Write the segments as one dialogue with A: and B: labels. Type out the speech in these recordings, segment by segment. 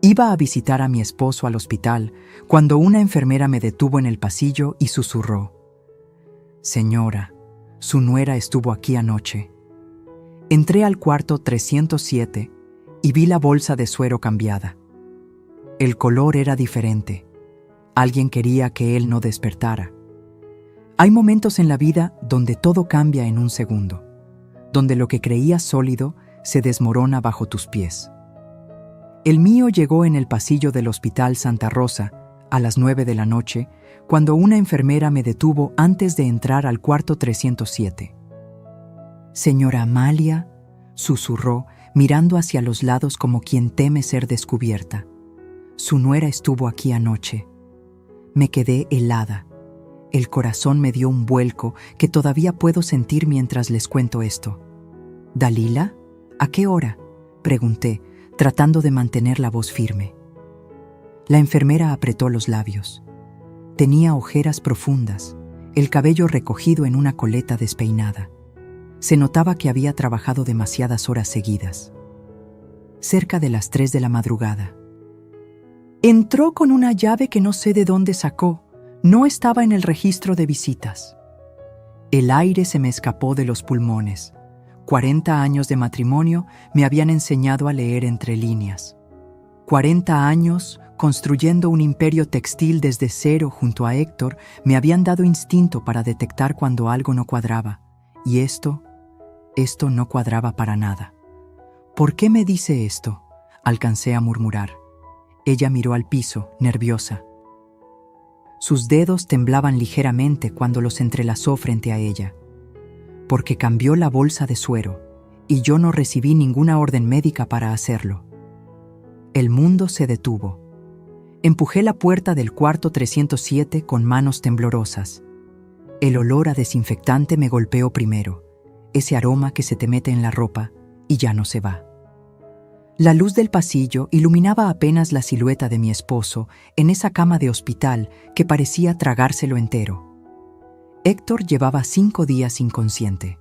A: Iba a visitar a mi esposo al hospital cuando una enfermera me detuvo en el pasillo y susurró: «Señora, su nuera estuvo aquí anoche». Entré al cuarto 307 y vi la bolsa de suero cambiada. El color era diferente. Alguien quería que él no despertara. Hay momentos en la vida donde todo cambia en un segundo, donde lo que creías sólido se desmorona bajo tus pies. El mío llegó en el pasillo del Hospital Santa Rosa a las 9 de la noche, cuando una enfermera me detuvo antes de entrar al cuarto 307. «Señora Amalia», susurró, mirando hacia los lados como quien teme ser descubierta. «Su nuera estuvo aquí anoche». Me quedé helada. El corazón me dio un vuelco que todavía puedo sentir mientras les cuento esto. «¿Dalila? ¿A qué hora?», pregunté, tratando de mantener la voz firme. La enfermera apretó los labios. Tenía ojeras profundas, el cabello recogido en una coleta despeinada. Se notaba que había trabajado demasiadas horas seguidas. Cerca de las 3 de la madrugada. Entró con una llave que no sé de dónde sacó. No estaba en el registro de visitas. El aire se me escapó de los pulmones. 40 años de matrimonio me habían enseñado a leer entre líneas. 40 años construyendo un imperio textil desde cero junto a Héctor me habían dado instinto para detectar cuando algo no cuadraba. Y esto no cuadraba para nada. «¿Por qué me dice esto?», alcancé a murmurar. Ella miró al piso, nerviosa. Sus dedos temblaban ligeramente cuando los entrelazó frente a ella. «Porque cambió la bolsa de suero, y yo no recibí ninguna orden médica para hacerlo». El mundo se detuvo. Empujé la puerta del cuarto 307 con manos temblorosas. El olor a desinfectante me golpeó primero, ese aroma que se te mete en la ropa y ya no se va. La luz del pasillo iluminaba apenas la silueta de mi esposo en esa cama de hospital que parecía tragárselo entero. Héctor llevaba 5 días inconsciente.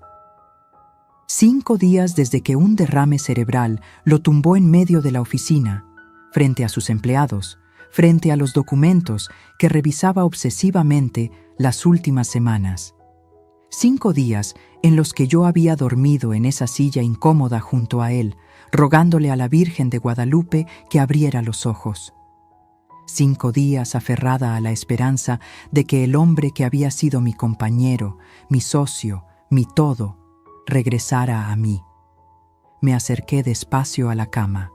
A: 5 días desde que un derrame cerebral lo tumbó en medio de la oficina, frente a sus empleados, frente a los documentos que revisaba obsesivamente las últimas semanas. 5 días en los que yo había dormido en esa silla incómoda junto a él, rogándole a la Virgen de Guadalupe que abriera los ojos. 5 días aferrada a la esperanza de que el hombre que había sido mi compañero, mi socio, mi todo, regresara a mí. Me acerqué despacio a la cama.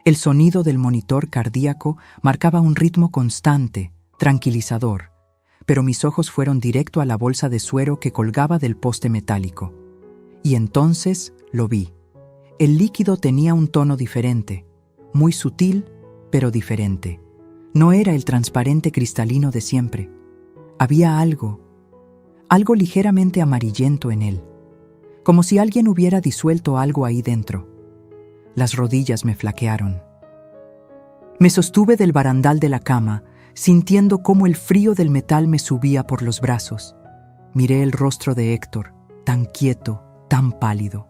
A: El sonido del monitor cardíaco marcaba un ritmo constante, tranquilizador, pero mis ojos fueron directo a la bolsa de suero que colgaba del poste metálico. Y entonces lo vi. El líquido tenía un tono diferente, muy sutil, pero diferente. No era el transparente cristalino de siempre. Había algo ligeramente amarillento en él, como si alguien hubiera disuelto algo ahí dentro. Las rodillas me flaquearon. Me sostuve del barandal de la cama, sintiendo cómo el frío del metal me subía por los brazos. Miré el rostro de Héctor, tan quieto, tan pálido.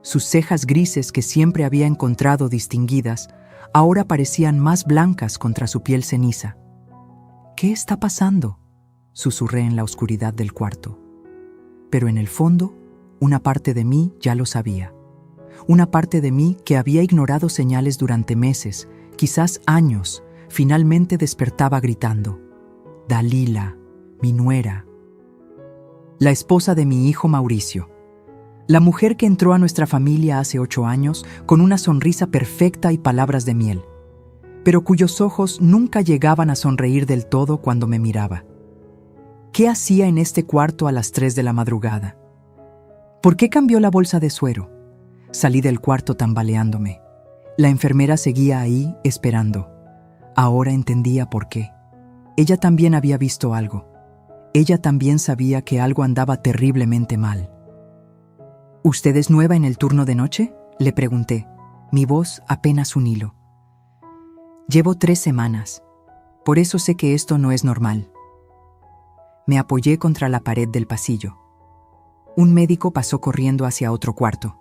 A: Sus cejas grises que siempre había encontrado distinguidas, ahora parecían más blancas contra su piel ceniza. «¿Qué está pasando?», susurré en la oscuridad del cuarto. Pero en el fondo, una parte de mí ya lo sabía. Una parte de mí que había ignorado señales durante meses, quizás años, finalmente despertaba gritando: «Dalila, mi nuera». La esposa de mi hijo Mauricio. La mujer que entró a nuestra familia hace 8 años con una sonrisa perfecta y palabras de miel, pero cuyos ojos nunca llegaban a sonreír del todo cuando me miraba. ¿Qué hacía en este cuarto a las 3 de la madrugada? ¿Por qué cambió la bolsa de suero? Salí del cuarto tambaleándome. La enfermera seguía ahí, esperando. Ahora entendía por qué. Ella también había visto algo. Ella también sabía que algo andaba terriblemente mal. «¿Usted es nueva en el turno de noche?», le pregunté, mi voz apenas un hilo. «Llevo 3 semanas. Por eso sé que esto no es normal». Me apoyé contra la pared del pasillo. Un médico pasó corriendo hacia otro cuarto.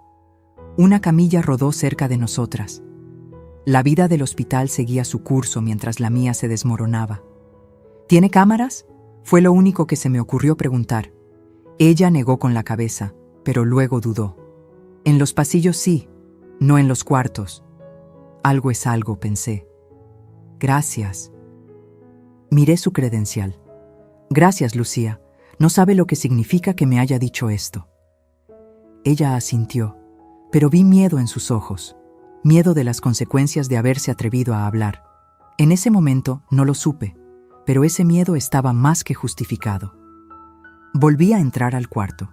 A: Una camilla rodó cerca de nosotras. La vida del hospital seguía su curso mientras la mía se desmoronaba. ¿Tiene cámaras?, fue lo único que se me ocurrió preguntar. Ella negó con la cabeza, pero luego dudó. En los pasillos sí, no en los cuartos. Algo es algo, pensé. Gracias. Miré su credencial. Gracias, Lucía. No sabe lo que significa que me haya dicho esto. Ella asintió, pero vi miedo en sus ojos. Miedo de las consecuencias de haberse atrevido a hablar. En ese momento no lo supe, pero ese miedo estaba más que justificado. Volví a entrar al cuarto.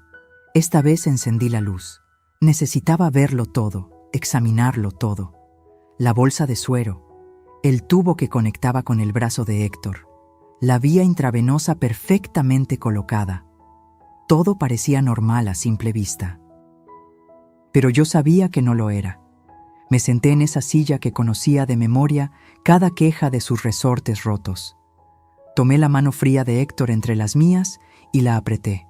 A: Esta vez encendí la luz. Necesitaba verlo todo, examinarlo todo. La bolsa de suero, el tubo que conectaba con el brazo de Héctor, la vía intravenosa perfectamente colocada. Todo parecía normal a simple vista. Pero yo sabía que no lo era. Me senté en esa silla que conocía de memoria cada queja de sus resortes rotos. Tomé la mano fría de Héctor entre las mías y la apreté.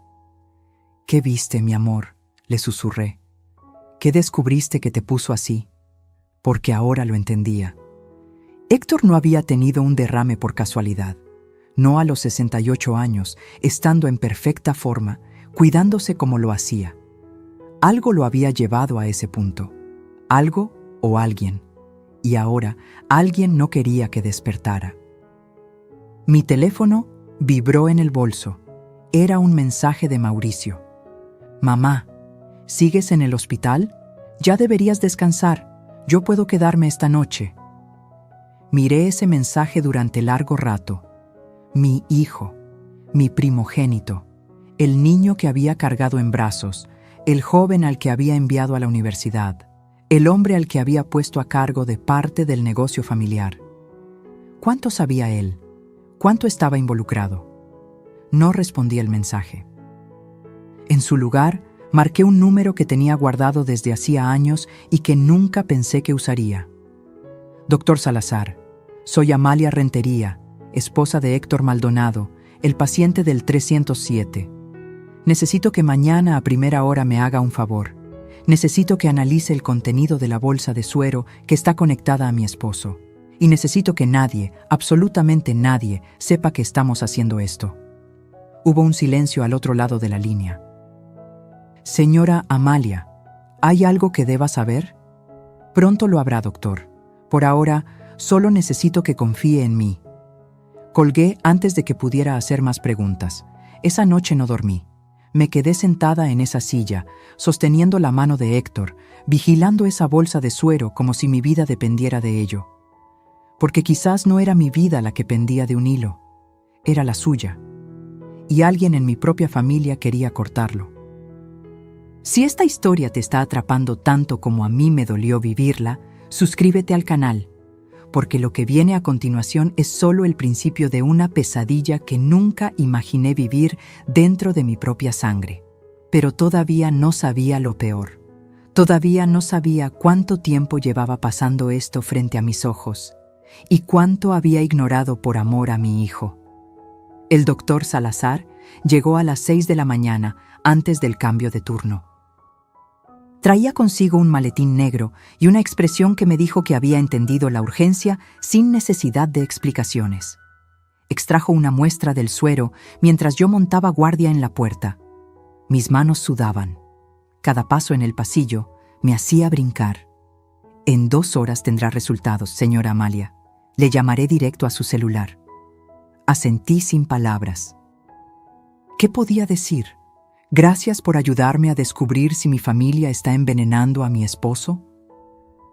A: ¿Qué viste, mi amor?, le susurré. ¿Qué descubriste que te puso así? Porque ahora lo entendía. Héctor no había tenido un derrame por casualidad. No a los 68 años, estando en perfecta forma, cuidándose como lo hacía. Algo lo había llevado a ese punto. Algo o alguien. Y ahora, alguien no quería que despertara. Mi teléfono vibró en el bolso. Era un mensaje de Mauricio. Mamá, ¿sigues en el hospital? Ya deberías descansar. Yo puedo quedarme esta noche. Miré ese mensaje durante largo rato. Mi hijo, mi primogénito, el niño que había cargado en brazos, el joven al que había enviado a la universidad, el hombre al que había puesto a cargo de parte del negocio familiar. ¿Cuánto sabía él? ¿Cuánto estaba involucrado? No respondí el mensaje. En su lugar, marqué un número que tenía guardado desde hacía años y que nunca pensé que usaría. Doctor Salazar, soy Amalia Rentería, esposa de Héctor Maldonado, el paciente del 307. Necesito que mañana a primera hora me haga un favor. Necesito que analice el contenido de la bolsa de suero que está conectada a mi esposo. Y necesito que nadie, absolutamente nadie, sepa que estamos haciendo esto. Hubo un silencio al otro lado de la línea. Señora Amalia, ¿hay algo que deba saber? Pronto lo habrá, doctor. Por ahora, solo necesito que confíe en mí. Colgué antes de que pudiera hacer más preguntas. Esa noche no dormí. Me quedé sentada en esa silla, sosteniendo la mano de Héctor, vigilando esa bolsa de suero como si mi vida dependiera de ello. Porque quizás no era mi vida la que pendía de un hilo, era la suya. Y alguien en mi propia familia quería cortarlo. Si esta historia te está atrapando tanto como a mí me dolió vivirla, suscríbete al canal, porque lo que viene a continuación es solo el principio de una pesadilla que nunca imaginé vivir dentro de mi propia sangre. Pero todavía no sabía lo peor. Todavía no sabía cuánto tiempo llevaba pasando esto frente a mis ojos y cuánto había ignorado por amor a mi hijo. El doctor Salazar llegó a las 6 de la mañana antes del cambio de turno. Traía consigo un maletín negro y una expresión que me dijo que había entendido la urgencia sin necesidad de explicaciones. Extrajo una muestra del suero mientras yo montaba guardia en la puerta. Mis manos sudaban. Cada paso en el pasillo me hacía brincar. En 2 horas tendrá resultados, señora Amalia. Le llamaré directo a su celular. Asentí sin palabras. ¿Qué podía decir? ¿Gracias por ayudarme a descubrir si mi familia está envenenando a mi esposo?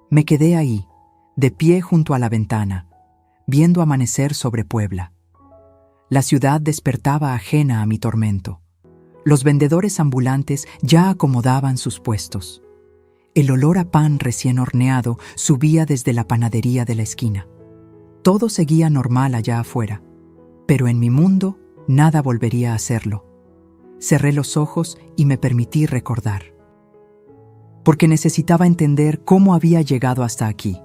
A: Me quedé ahí, de pie junto a la ventana, viendo amanecer sobre Puebla. La ciudad despertaba ajena a mi tormento. Los vendedores ambulantes ya acomodaban sus puestos. El olor a pan recién horneado subía desde la panadería de la esquina. Todo seguía normal allá afuera, pero en mi mundo nada volvería a serlo. Cerré los ojos y me permití recordar. Porque necesitaba entender cómo había llegado hasta aquí.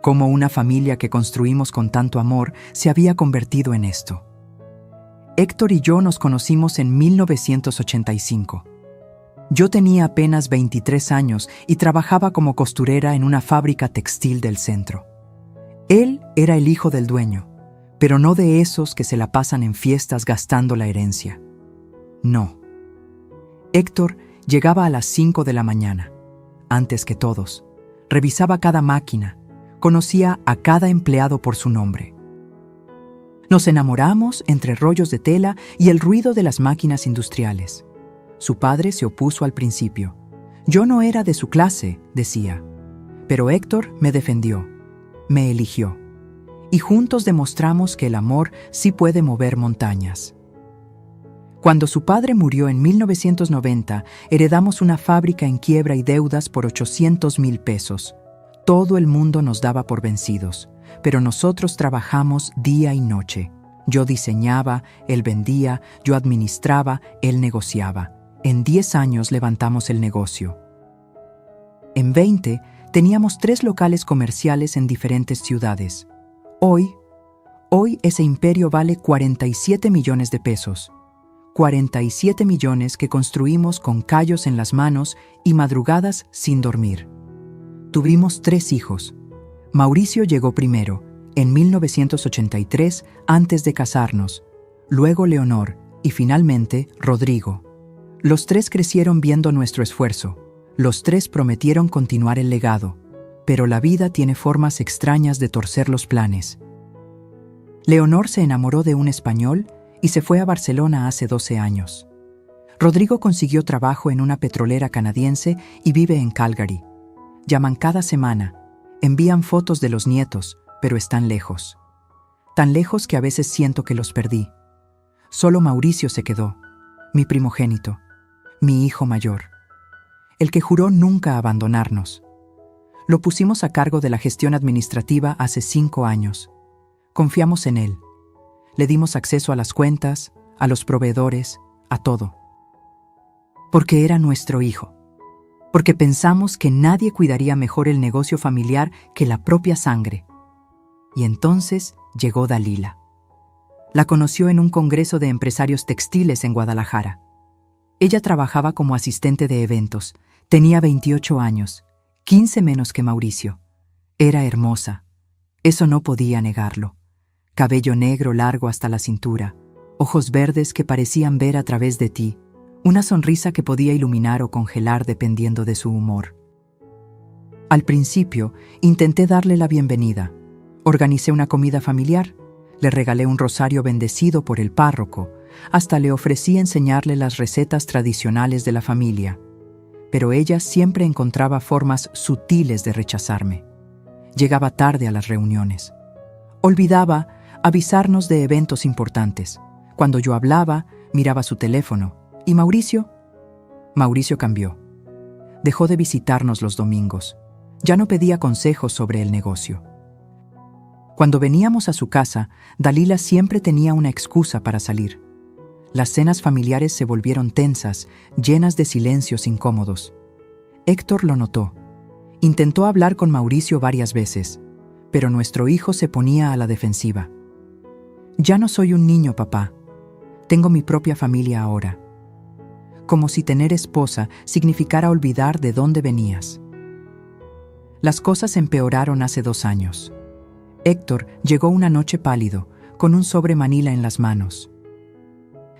A: Cómo una familia que construimos con tanto amor se había convertido en esto. Héctor y yo nos conocimos en 1985. Yo tenía apenas 23 años y trabajaba como costurera en una fábrica textil del centro. Él era el hijo del dueño, pero no de esos que se la pasan en fiestas gastando la herencia. No. Héctor llegaba a las 5 de la mañana, antes que todos. Revisaba cada máquina, conocía a cada empleado por su nombre. Nos enamoramos entre rollos de tela y el ruido de las máquinas industriales. Su padre se opuso al principio. Yo no era de su clase, decía. Pero Héctor me defendió, me eligió. Y juntos demostramos que el amor sí puede mover montañas. Cuando su padre murió en 1990, heredamos una fábrica en quiebra y deudas por 800,000 pesos. Todo el mundo nos daba por vencidos, pero nosotros trabajamos día y noche. Yo diseñaba, él vendía, yo administraba, él negociaba. En 10 años levantamos el negocio. En 20, teníamos 3 locales comerciales en diferentes ciudades. Hoy ese imperio vale 47 millones de pesos. 47 millones que construimos con callos en las manos y madrugadas sin dormir. Tuvimos 3 hijos. Mauricio llegó primero, en 1983, antes de casarnos. Luego Leonor y finalmente Rodrigo. Los 3 crecieron viendo nuestro esfuerzo. Los 3 prometieron continuar el legado. Pero la vida tiene formas extrañas de torcer los planes. Leonor se enamoró de un español y se fue a Barcelona hace 12 años. Rodrigo consiguió trabajo en una petrolera canadiense y vive en Calgary. Llaman cada semana, envían fotos de los nietos, pero están lejos. Tan lejos que a veces siento que los perdí. Solo Mauricio se quedó, mi primogénito, mi hijo mayor, el que juró nunca abandonarnos. Lo pusimos a cargo de la gestión administrativa hace 5 años. Confiamos en él. Le dimos acceso a las cuentas, a los proveedores, a todo. Porque era nuestro hijo. Porque pensamos que nadie cuidaría mejor el negocio familiar que la propia sangre. Y entonces llegó Dalila. La conoció en un congreso de empresarios textiles en Guadalajara. Ella trabajaba como asistente de eventos. Tenía 28 años, 15 menos que Mauricio. Era hermosa. Eso no podía negarlo. Cabello negro largo hasta la cintura, ojos verdes que parecían ver a través de ti, una sonrisa que podía iluminar o congelar dependiendo de su humor. Al principio, intenté darle la bienvenida. Organicé una comida familiar, le regalé un rosario bendecido por el párroco, hasta le ofrecí enseñarle las recetas tradicionales de la familia. Pero ella siempre encontraba formas sutiles de rechazarme. Llegaba tarde a las reuniones. Olvidaba avisarnos de eventos importantes. Cuando yo hablaba, miraba su teléfono. ¿Y Mauricio? Mauricio cambió. Dejó de visitarnos los domingos. Ya no pedía consejos sobre el negocio. Cuando veníamos a su casa, Dalila siempre tenía una excusa para salir. Las cenas familiares se volvieron tensas, llenas de silencios incómodos. Héctor lo notó. Intentó hablar con Mauricio varias veces, pero nuestro hijo se ponía a la defensiva. Ya no soy un niño, papá. Tengo mi propia familia ahora. Como si tener esposa significara olvidar de dónde venías. Las cosas empeoraron hace 2 años. Héctor llegó una noche pálido, con un sobre Manila en las manos.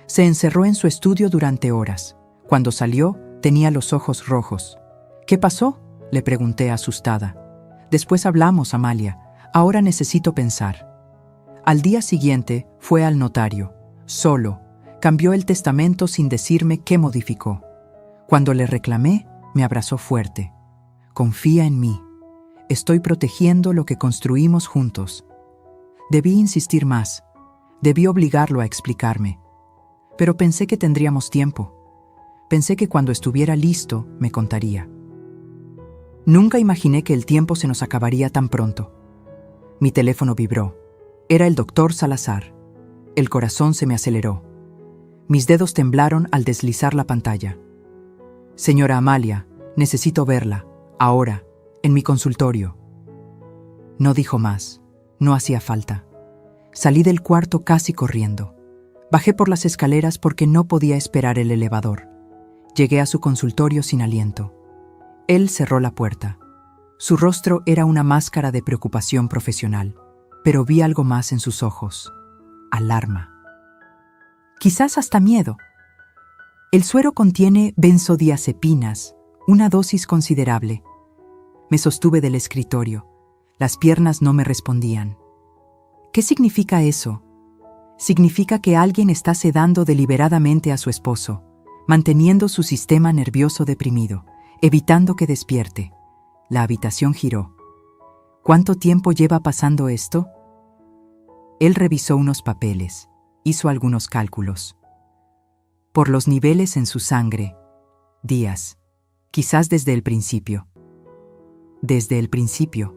A: Se encerró en su estudio durante horas. Cuando salió, tenía los ojos rojos. ¿Qué pasó?, le pregunté asustada. Después hablamos, Amalia. Ahora necesito pensar. Al día siguiente fue al notario, solo. Cambió el testamento sin decirme qué modificó. Cuando le reclamé, me abrazó fuerte. Confía en mí. Estoy protegiendo lo que construimos juntos. Debí insistir más. Debí obligarlo a explicarme. Pero pensé que tendríamos tiempo. Pensé que cuando estuviera listo, me contaría. Nunca imaginé que el tiempo se nos acabaría tan pronto. Mi teléfono vibró. Era el doctor Salazar. El corazón se me aceleró. Mis dedos temblaron al deslizar la pantalla. Señora Amalia, necesito verla, ahora, en mi consultorio. No dijo más. No hacía falta. Salí del cuarto casi corriendo. Bajé por las escaleras porque no podía esperar el elevador. Llegué a su consultorio sin aliento. Él cerró la puerta. Su rostro era una máscara de preocupación profesional, pero vi algo más en sus ojos: alarma. Quizás hasta miedo. El suero contiene benzodiazepinas, una dosis considerable. Me sostuve del escritorio. Las piernas no me respondían. ¿Qué significa eso? Significa que alguien está sedando deliberadamente a su esposo, manteniendo su sistema nervioso deprimido, evitando que despierte. La habitación giró. ¿Cuánto tiempo lleva pasando esto? Él revisó unos papeles, hizo algunos cálculos. Por los niveles en su sangre, días, quizás desde el principio. Desde el principio.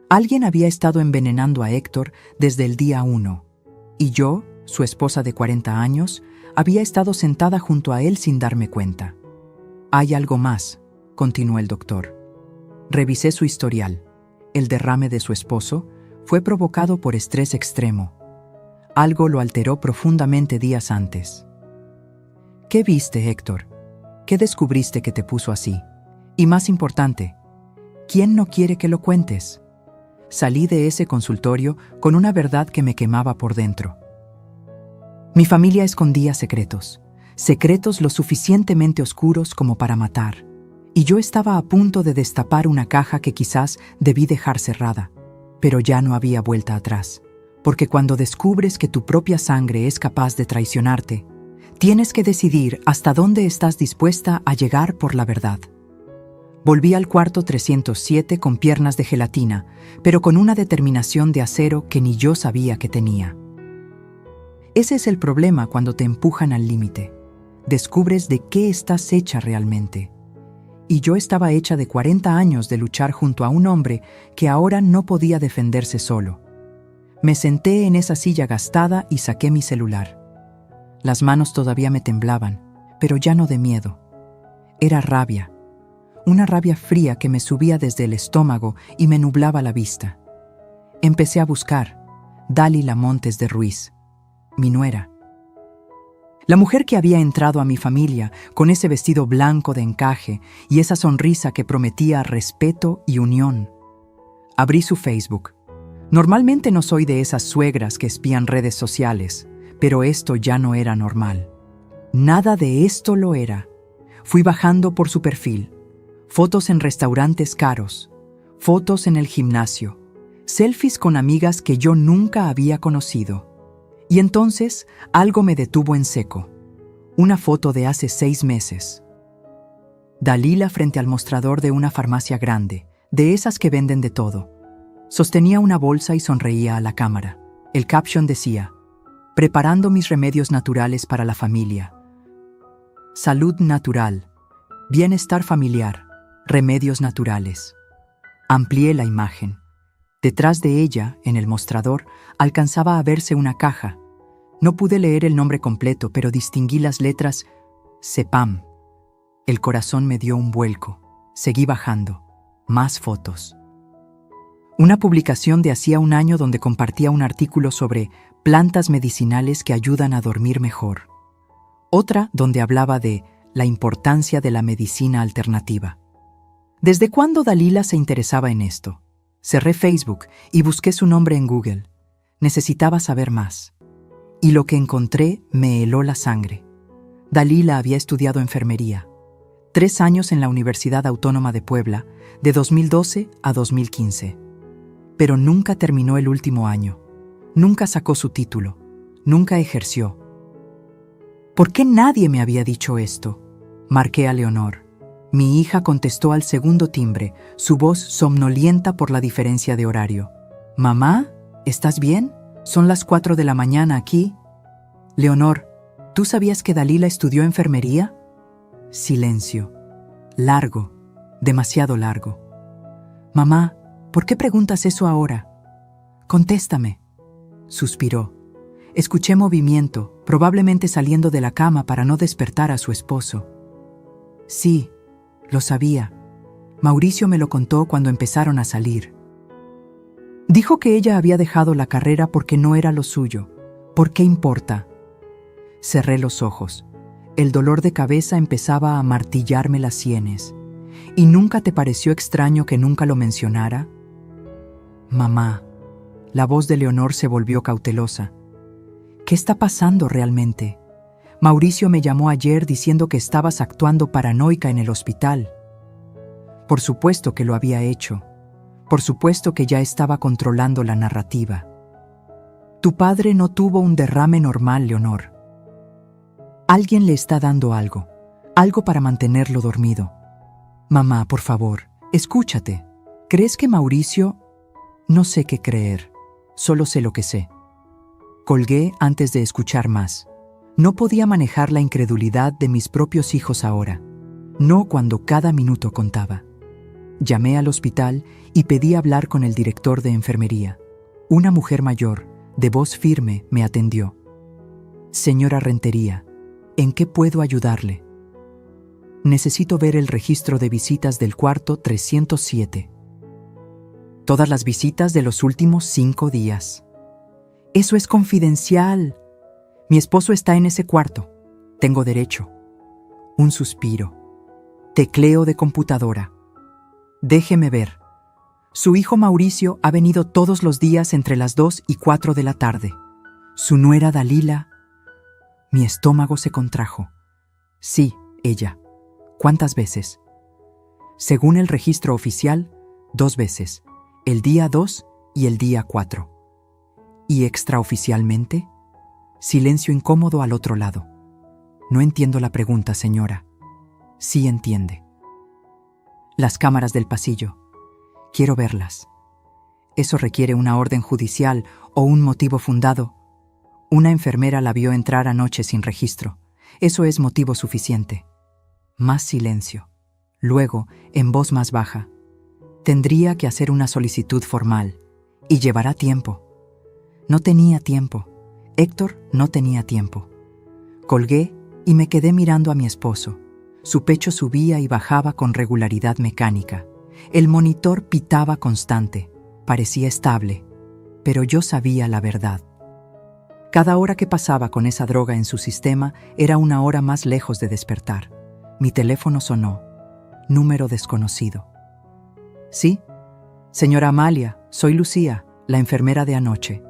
A: Alguien había estado envenenando a Héctor desde el día 1, y yo, su esposa de 40 años, había estado sentada junto a él sin darme cuenta. Hay algo más, continuó el doctor. Revisé su historial. El derrame de su esposo fue provocado por estrés extremo. Algo lo alteró profundamente días antes. ¿Qué viste, Héctor? ¿Qué descubriste que te puso así? Y más importante, ¿quién no quiere que lo cuentes? Salí de ese consultorio con una verdad que me quemaba por dentro. Mi familia escondía secretos, secretos lo suficientemente oscuros como para matar, y yo estaba a punto de destapar una caja que quizás debí dejar cerrada, pero ya no había vuelta atrás, porque cuando descubres que tu propia sangre es capaz de traicionarte, tienes que decidir hasta dónde estás dispuesta a llegar por la verdad. Volví al cuarto 307 con piernas de gelatina, pero con una determinación de acero que ni yo sabía que tenía. Ese es el problema cuando te empujan al límite. Descubres de qué estás hecha realmente. Y yo estaba hecha de 40 años de luchar junto a un hombre que ahora no podía defenderse solo. Me senté en esa silla gastada y saqué mi celular. Las manos todavía me temblaban, pero ya no de miedo. Era rabia. Una rabia fría que me subía desde el estómago y me nublaba la vista. Empecé a buscar Dálila Montes de Ruiz, mi nuera. La mujer que había entrado a mi familia con ese vestido blanco de encaje y esa sonrisa que prometía respeto y unión. Abrí su Facebook. Normalmente no soy de esas suegras que espían redes sociales, pero esto ya no era normal. Nada de esto lo era. Fui bajando por su perfil. Fotos en restaurantes caros, fotos en el gimnasio, selfies con amigas que yo nunca había conocido. Y entonces algo me detuvo en seco. Una foto de hace 6 meses. Dálila frente al mostrador de una farmacia grande, de esas que venden de todo. Sostenía una bolsa y sonreía a la cámara. El caption decía: preparando mis remedios naturales para la familia. Salud natural, bienestar familiar. Remedios naturales. Amplié la imagen. Detrás de ella, en el mostrador, alcanzaba a verse una caja. No pude leer el nombre completo, pero distinguí las letras CEPAM. El corazón me dio un vuelco. Seguí bajando. Más fotos. Una publicación de hacía un año donde compartía un artículo sobre plantas medicinales que ayudan a dormir mejor. Otra donde hablaba de la importancia de la medicina alternativa. ¿Desde cuándo Dálila se interesaba en esto? Cerré Facebook y busqué su nombre en Google. Necesitaba saber más. Y lo que encontré me heló la sangre. Dálila había estudiado enfermería. 3 años en la Universidad Autónoma de Puebla, de 2012 a 2015. Pero nunca terminó el último año. Nunca sacó su título. Nunca ejerció. ¿Por qué nadie me había dicho esto? Marqué a Leonor. Mi hija contestó al segundo timbre, su voz somnolienta por la diferencia de horario. «Mamá, ¿estás bien? Son las 4 de la mañana aquí». «Leonor, ¿tú sabías que Dálila estudió enfermería?» Silencio. Largo, demasiado largo. «Mamá, ¿por qué preguntas eso ahora?» «Contéstame». Suspiró. Escuché movimiento, probablemente saliendo de la cama para no despertar a su esposo. «Sí, lo sabía. Mauricio me lo contó cuando empezaron a salir. Dijo que ella había dejado la carrera porque no era lo suyo. ¿Por qué importa?» Cerré los ojos. El dolor de cabeza empezaba a martillarme las sienes. ¿Y nunca te pareció extraño que nunca lo mencionara? Mamá. La voz de Leonor se volvió cautelosa. ¿Qué está pasando realmente? Mauricio me llamó ayer diciendo que estabas actuando paranoica en el hospital. Por supuesto que lo había hecho. Por supuesto que ya estaba controlando la narrativa. Tu padre no tuvo un derrame normal, Leonor. Alguien le está dando algo para mantenerlo dormido. Mamá, por favor, escúchate. ¿Crees que Mauricio? No sé qué creer, solo sé lo que sé. Colgué antes de escuchar más. No podía manejar la incredulidad de mis propios hijos ahora, no cuando cada minuto contaba. Llamé al hospital y pedí hablar con el director de enfermería. Una mujer mayor, de voz firme, me atendió. Señora Rentería, ¿en qué puedo ayudarle? Necesito ver el registro de visitas del cuarto 307. Todas las visitas de los últimos 5 días. Eso es confidencial. Mi esposo está en ese cuarto. Tengo derecho. Un suspiro. Tecleo de computadora. Déjeme ver. Su hijo Mauricio ha venido todos los días entre las 2 y 4 de la tarde. Su nuera Dalila. Mi estómago se contrajo. Sí, ella. ¿Cuántas veces? Según el registro oficial, 2 veces. El día 2 y el día 4. ¿Y extraoficialmente? Silencio incómodo al otro lado. No entiendo la pregunta, señora. Sí entiende. Las cámaras del pasillo. Quiero verlas. Eso requiere una orden judicial o un motivo fundado. Una enfermera la vio entrar anoche sin registro. Eso es motivo suficiente. Más silencio. Luego, en voz más baja. Tendría que hacer una solicitud formal. Y llevará tiempo. No tenía tiempo. Héctor no tenía tiempo. Colgué y me quedé mirando a mi esposo. Su pecho subía y bajaba con regularidad mecánica. El monitor pitaba constante. Parecía estable. Pero yo sabía la verdad. Cada hora que pasaba con esa droga en su sistema era una hora más lejos de despertar. Mi teléfono sonó. Número desconocido. ¿Sí? Señora Amalia, soy Lucía, la enfermera de anoche.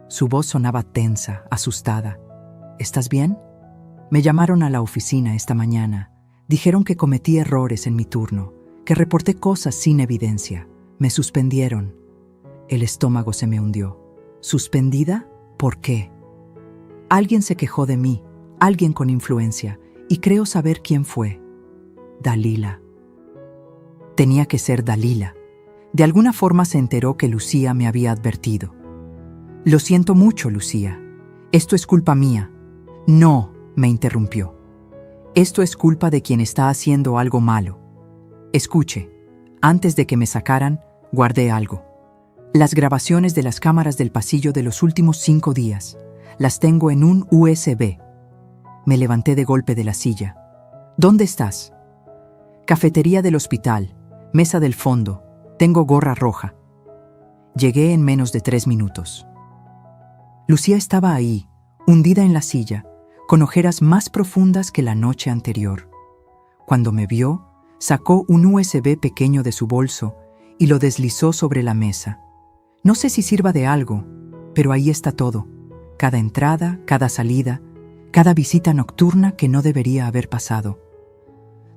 A: Su voz sonaba tensa, asustada. ¿Estás bien? Me llamaron a la oficina esta mañana. Dijeron que cometí errores en mi turno, que reporté cosas sin evidencia. Me suspendieron. El estómago se me hundió. ¿Suspendida? ¿Por qué? Alguien se quejó de mí, alguien con influencia, y creo saber quién fue. Dalila. Tenía que ser Dalila. De alguna forma se enteró que Lucía me había advertido. Lo siento mucho, Lucía. Esto es culpa mía. No, me interrumpió. Esto es culpa de quien está haciendo algo malo. Escuche, antes de que me sacaran, guardé algo. Las grabaciones de las cámaras del pasillo de los últimos 5 días. Las tengo en un USB. Me levanté de golpe de la silla. ¿Dónde estás? Cafetería del hospital, mesa del fondo, tengo gorra roja. Llegué en menos de 3 minutos. Lucía estaba ahí, hundida en la silla, con ojeras más profundas que la noche anterior. Cuando me vio, sacó un USB pequeño de su bolso y lo deslizó sobre la mesa. No sé si sirva de algo, pero ahí está todo. Cada entrada, cada salida, cada visita nocturna que no debería haber pasado.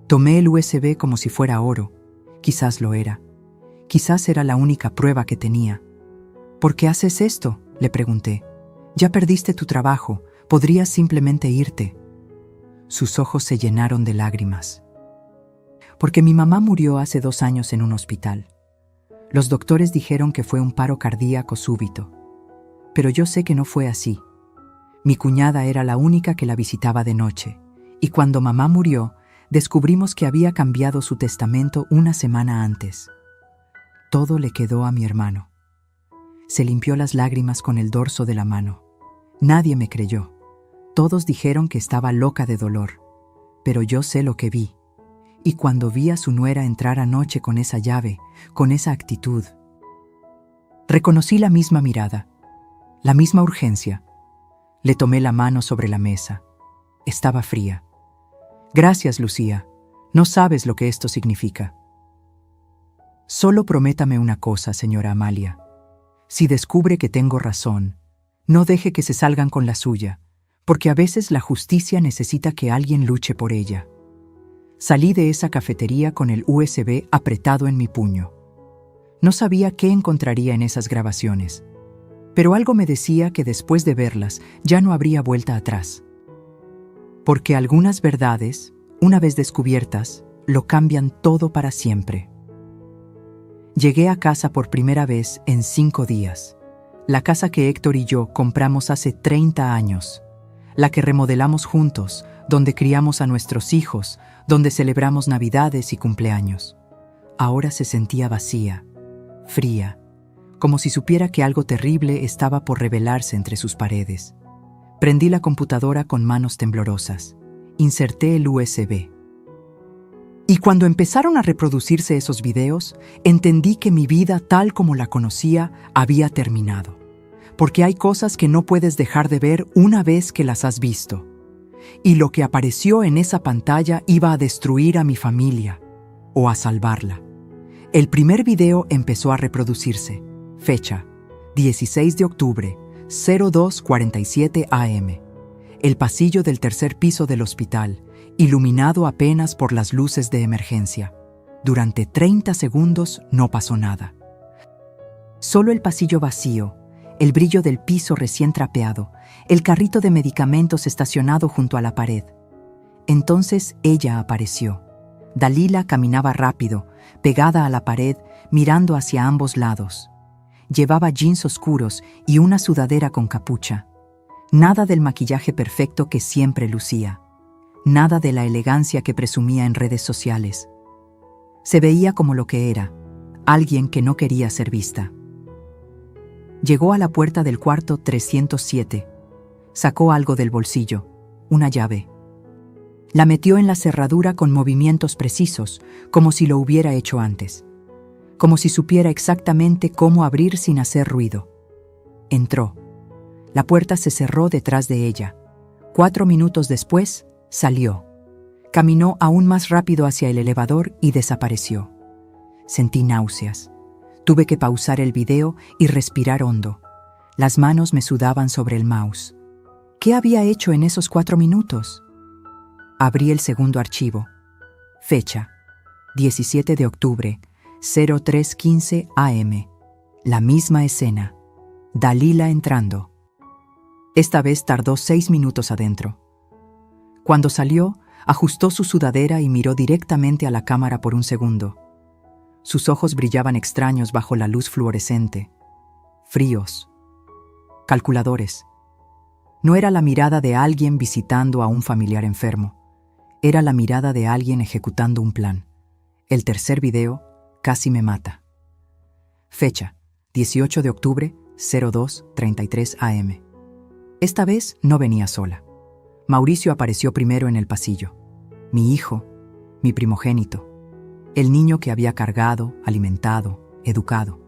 A: Tomé el USB como si fuera oro. Quizás lo era. Quizás era la única prueba que tenía. ¿Por qué haces esto?, le pregunté. Ya perdiste tu trabajo. Podrías simplemente irte. Sus ojos se llenaron de lágrimas. Porque mi mamá murió hace 2 años en un hospital. Los doctores dijeron que fue un paro cardíaco súbito. Pero yo sé que no fue así. Mi cuñada era la única que la visitaba de noche, y cuando mamá murió, descubrimos que había cambiado su testamento una semana antes. Todo le quedó a mi hermano. Se limpió las lágrimas con el dorso de la mano. Nadie me creyó. Todos dijeron que estaba loca de dolor, pero yo sé lo que vi. Y cuando vi a su nuera entrar anoche con esa llave, con esa actitud, reconocí la misma mirada, la misma urgencia. Le tomé la mano sobre la mesa. Estaba fría. Gracias, Lucía. No sabes lo que esto significa. Solo prométame una cosa, señora Amalia. Si descubre que tengo razón, no deje que se salgan con la suya, porque a veces la justicia necesita que alguien luche por ella. Salí de esa cafetería con el USB apretado en mi puño. No sabía qué encontraría en esas grabaciones, pero algo me decía que después de verlas ya no habría vuelta atrás. Porque algunas verdades, una vez descubiertas, lo cambian todo para siempre. Llegué a casa por primera vez en 5 días. La casa que Héctor y yo compramos hace 30 años. La que remodelamos juntos, donde criamos a nuestros hijos, donde celebramos Navidades y cumpleaños. Ahora se sentía vacía, fría, como si supiera que algo terrible estaba por revelarse entre sus paredes. Prendí la computadora con manos temblorosas. Inserté el USB. Y cuando empezaron a reproducirse esos videos, entendí que mi vida tal como la conocía había terminado. Porque hay cosas que no puedes dejar de ver una vez que las has visto. Y lo que apareció en esa pantalla iba a destruir a mi familia, o a salvarla. El primer video empezó a reproducirse. Fecha: 16 de octubre, 02:47 AM. El pasillo del tercer piso del hospital, iluminado apenas por las luces de emergencia. Durante 30 segundos no pasó nada. Solo el pasillo vacío, el brillo del piso recién trapeado, el carrito de medicamentos estacionado junto a la pared. Entonces ella apareció. Dalila caminaba rápido, pegada a la pared, mirando hacia ambos lados. Llevaba jeans oscuros y una sudadera con capucha. Nada del maquillaje perfecto que siempre lucía. Nada de la elegancia que presumía en redes sociales. Se veía como lo que era, alguien que no quería ser vista. Llegó a la puerta del cuarto 307. Sacó algo del bolsillo, una llave. La metió en la cerradura con movimientos precisos, como si lo hubiera hecho antes. Como si supiera exactamente cómo abrir sin hacer ruido. Entró. La puerta se cerró detrás de ella. 4 minutos después, salió. Caminó aún más rápido hacia el elevador y desapareció. Sentí náuseas. Tuve que pausar el video y respirar hondo. Las manos me sudaban sobre el mouse. ¿Qué había hecho en esos 4 minutos? Abrí el segundo archivo. Fecha: 17 de octubre, 03:15 AM. La misma escena. Dalila entrando. Esta vez tardó 6 minutos adentro. Cuando salió, ajustó su sudadera y miró directamente a la cámara por un segundo. Sus ojos brillaban extraños bajo la luz fluorescente. Fríos. Calculadores. No era la mirada de alguien visitando a un familiar enfermo. Era la mirada de alguien ejecutando un plan. El tercer video casi me mata. Fecha: 18 de octubre, 02:33 AM. Esta vez no venía sola. Mauricio apareció primero en el pasillo. Mi hijo, mi primogénito. El niño que había cargado, alimentado, educado.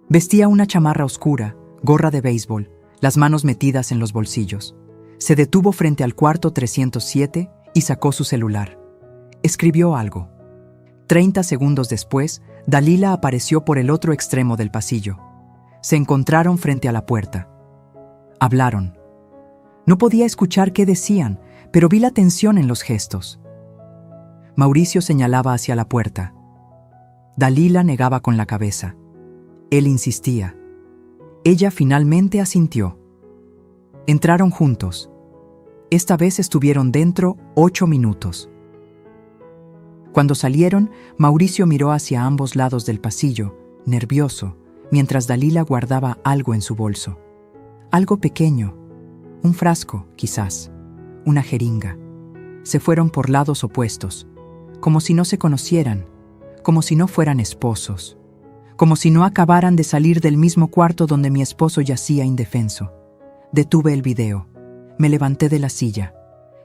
A: Vestía una chamarra oscura, gorra de béisbol, las manos metidas en los bolsillos. Se detuvo frente al cuarto 307 y sacó su celular. Escribió algo. 30 segundos después, Dalila apareció por el otro extremo del pasillo. Se encontraron frente a la puerta. Hablaron. No podía escuchar qué decían, pero vi la tensión en los gestos. Mauricio señalaba hacia la puerta. Dalila negaba con la cabeza. Él insistía. Ella finalmente asintió. Entraron juntos. Esta vez estuvieron dentro 8 minutos. Cuando salieron, Mauricio miró hacia ambos lados del pasillo, nervioso, mientras Dalila guardaba algo en su bolso. Algo pequeño. Un frasco, quizás. Una jeringa. Se fueron por lados opuestos, como si no se conocieran, como si no fueran esposos, como si no acabaran de salir del mismo cuarto donde mi esposo yacía indefenso. Detuve el video. Me levanté de la silla.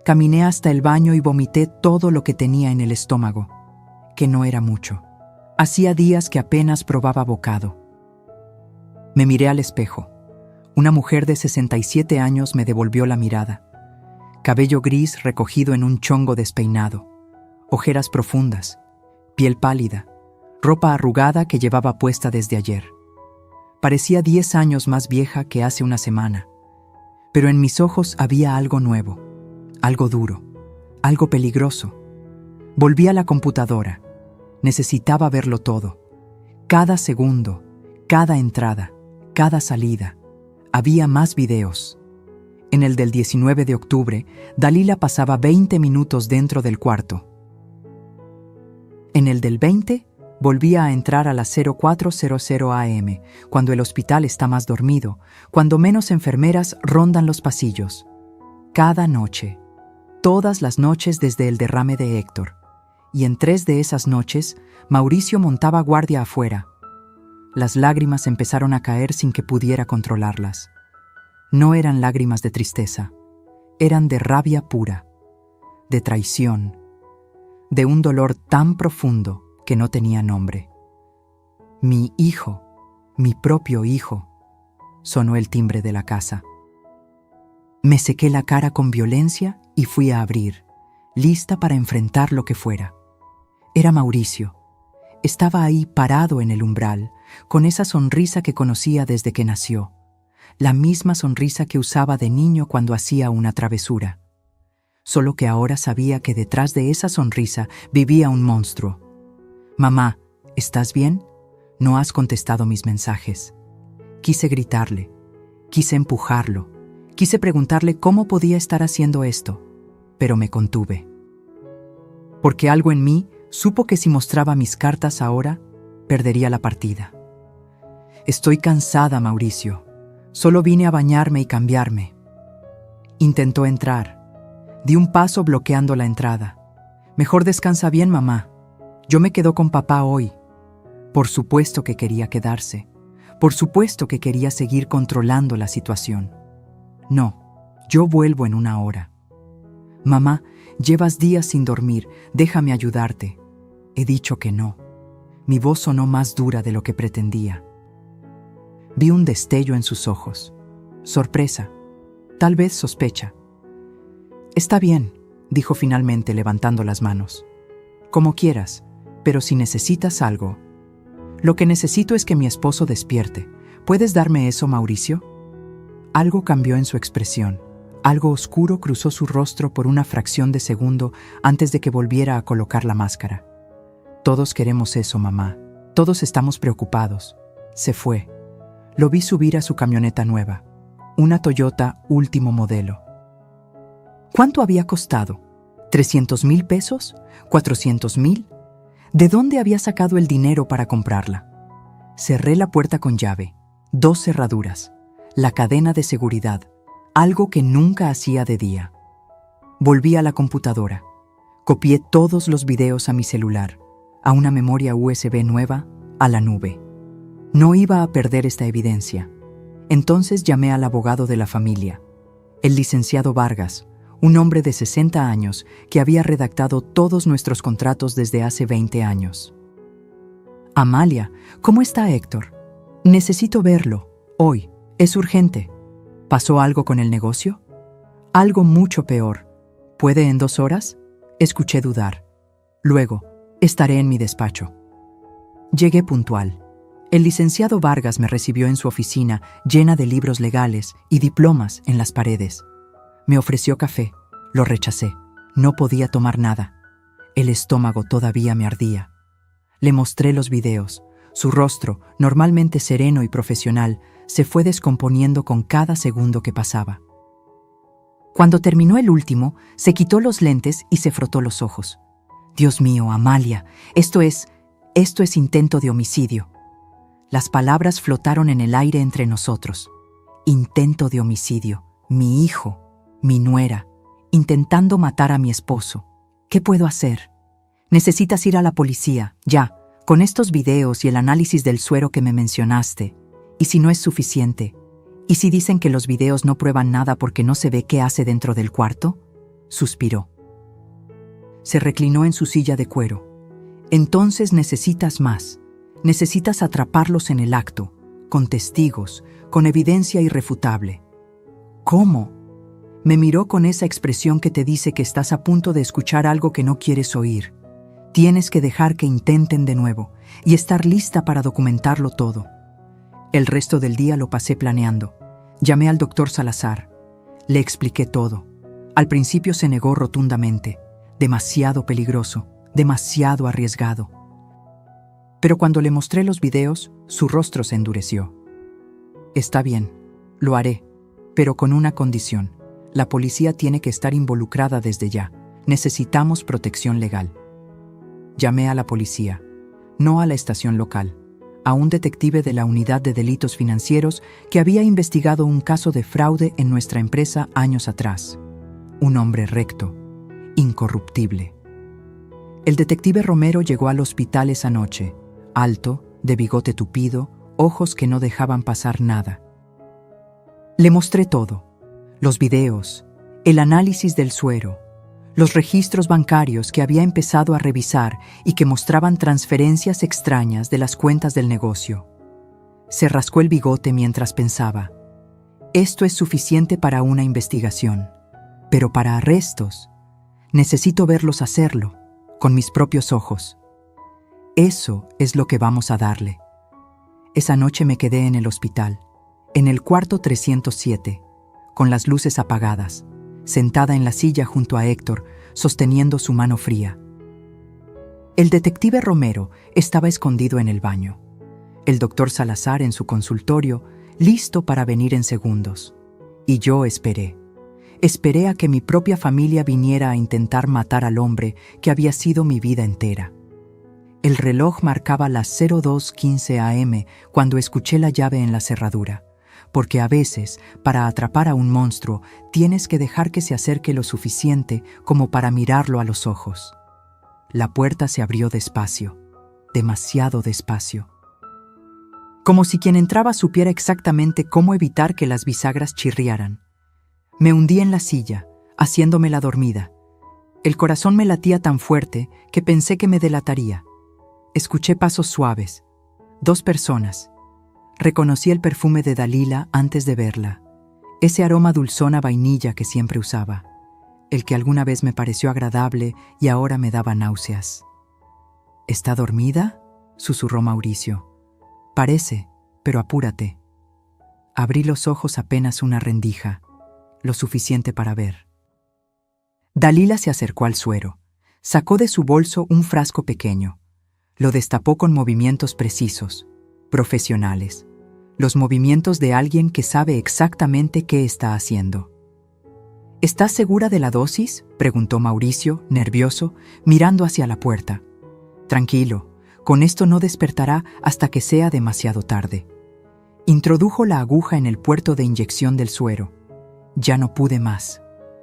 A: Caminé hasta el baño y vomité todo lo que tenía en el estómago, que no era mucho. Hacía días que apenas probaba bocado. Me miré al espejo. Una mujer de 67 años me devolvió la mirada. cabello gris recogido en un chongo despeinado, ojeras profundas, piel pálida, ropa arrugada que llevaba puesta desde ayer. Parecía 10 años más vieja que hace una semana, pero en mis ojos había algo nuevo, algo duro, algo peligroso. Volví a la computadora. Necesitaba verlo todo. Cada segundo, cada entrada, cada salida. Había más videos. En el del 19 de octubre, Dalila pasaba 20 minutos dentro del cuarto. En el del 20, volvía a entrar a las 04:00 am, cuando el hospital está más dormido, cuando menos enfermeras rondan los pasillos. Cada noche, todas las noches desde el derrame de Héctor. Y en 3 de esas noches, Mauricio montaba guardia afuera. Las lágrimas empezaron a caer sin que pudiera controlarlas. No eran lágrimas de tristeza, eran de rabia pura, de traición, de un dolor tan profundo que no tenía nombre. Mi hijo, mi propio hijo, sonó el timbre de la casa. Me sequé la cara con violencia y fui a abrir, lista para enfrentar lo que fuera. Era Mauricio. Estaba ahí parado en el umbral, con esa sonrisa que conocía desde que nació, la misma sonrisa que usaba de niño cuando hacía una travesura. Solo que ahora sabía que detrás de esa sonrisa vivía un monstruo. Mamá, ¿estás bien? No has contestado mis mensajes. Quise gritarle, quise empujarlo, quise preguntarle cómo podía estar haciendo esto, pero me contuve. Porque algo en mí supo que si mostraba mis cartas ahora, perdería la partida. Estoy cansada, Mauricio. Solo vine a bañarme y cambiarme. Intentó entrar. Di un paso bloqueando la entrada. Mejor descansa bien, mamá. Yo me quedo con papá hoy. Por supuesto que quería quedarse. Por supuesto que quería seguir controlando la situación. No, yo vuelvo en 1 hora. Mamá, llevas días sin dormir. Déjame ayudarte. He dicho que no. Mi voz sonó más dura de lo que pretendía. Vi un destello en sus ojos. Sorpresa. Tal vez sospecha. Está bien, dijo finalmente levantando las manos. Como quieras, pero si necesitas algo. Lo que necesito es que mi esposo despierte. ¿Puedes darme eso, Mauricio? Algo cambió en su expresión. Algo oscuro cruzó su rostro por una fracción de segundo antes de que volviera a colocar la máscara. Todos queremos eso, mamá. Todos estamos preocupados. Se fue. Lo vi subir a su camioneta nueva. Una Toyota último modelo. ¿Cuánto había costado? ¿300,000 pesos? ¿400,000? ¿De dónde había sacado el dinero para comprarla? Cerré la puerta con llave. 2 cerraduras. La cadena de seguridad. Algo que nunca hacía de día. Volví a la computadora. Copié todos los videos a mi celular, a una memoria USB nueva, a la nube. No iba a perder esta evidencia. Entonces llamé al abogado de la familia, el licenciado Vargas, un hombre de 60 años que había redactado todos nuestros contratos desde hace 20 años. Amalia, ¿cómo está Héctor? Necesito verlo, hoy, es urgente. ¿Pasó algo con el negocio? Algo mucho peor. ¿Puede en 2 horas? Escuché dudar. Luego, estaré en mi despacho. Llegué puntual. El licenciado Vargas me recibió en su oficina llena de libros legales y diplomas en las paredes. Me ofreció café. Lo rechacé. No podía tomar nada. El estómago todavía me ardía. Le mostré los videos. Su rostro, normalmente sereno y profesional, se fue descomponiendo con cada segundo que pasaba. Cuando terminó el último, se quitó los lentes y se frotó los ojos. Dios mío, Amalia, esto es intento de homicidio. Las palabras flotaron en el aire entre nosotros. Intento de homicidio. Mi hijo, mi nuera, intentando matar a mi esposo. ¿Qué puedo hacer? Necesitas ir a la policía, ya, con estos videos y el análisis del suero que me mencionaste. ¿Y si no es suficiente? ¿Y si dicen que los videos no prueban nada porque no se ve qué hace dentro del cuarto? Suspiró. Se reclinó en su silla de cuero. Entonces necesitas más. Necesitas atraparlos en el acto, con testigos, con evidencia irrefutable. ¿Cómo? Me miró con esa expresión que te dice que estás a punto de escuchar algo que no quieres oír. Tienes que dejar que intenten de nuevo y estar lista para documentarlo todo. El resto del día lo pasé planeando. Llamé al doctor Salazar. Le expliqué todo. Al principio se negó rotundamente. Demasiado peligroso, demasiado arriesgado. Pero cuando le mostré los videos, su rostro se endureció. Está bien, lo haré, pero con una condición. La policía tiene que estar involucrada desde ya. Necesitamos protección legal. Llamé a la policía, no a la estación local, a un detective de la Unidad de Delitos Financieros que había investigado un caso de fraude en nuestra empresa años atrás. Un hombre recto, incorruptible. El detective Romero llegó al hospital esa noche, alto, de bigote tupido, ojos que no dejaban pasar nada. Le mostré todo, los videos, el análisis del suero, los registros bancarios que había empezado a revisar y que mostraban transferencias extrañas de las cuentas del negocio. Se rascó el bigote mientras pensaba, esto es suficiente para una investigación, pero para arrestos, necesito verlos hacerlo, con mis propios ojos. Eso es lo que vamos a darle. Esa noche me quedé en el hospital, en el cuarto 307, con las luces apagadas, sentada en la silla junto a Héctor, sosteniendo su mano fría. El detective Romero estaba escondido en el baño. El doctor Salazar en su consultorio, listo para venir en segundos. Y yo esperé. Esperé a que mi propia familia viniera a intentar matar al hombre que había sido mi vida entera. El reloj marcaba las 02:15 a.m. cuando escuché la llave en la cerradura, porque a veces, para atrapar a un monstruo, tienes que dejar que se acerque lo suficiente como para mirarlo a los ojos. La puerta se abrió despacio, demasiado despacio. Como si quien entraba supiera exactamente cómo evitar que las bisagras chirriaran. Me hundí en la silla, haciéndome la dormida. El corazón me latía tan fuerte que pensé que me delataría. Escuché pasos suaves. 2 personas. Reconocí el perfume de Dalila antes de verla. Ese aroma dulzón a vainilla que siempre usaba. El que alguna vez me pareció agradable y ahora me daba náuseas. ¿Está dormida?, susurró Mauricio. Parece, pero apúrate. Abrí los ojos apenas una rendija, lo suficiente para ver. Dalila se acercó al suero. Sacó de su bolso un frasco pequeño. Lo destapó con movimientos precisos, profesionales. Los movimientos de alguien que sabe exactamente qué está haciendo. ¿Estás segura de la dosis?, preguntó Mauricio, nervioso, mirando hacia la puerta. Tranquilo, con esto no despertará hasta que sea demasiado tarde. Introdujo la aguja en el puerto de inyección del suero. Ya no pude más.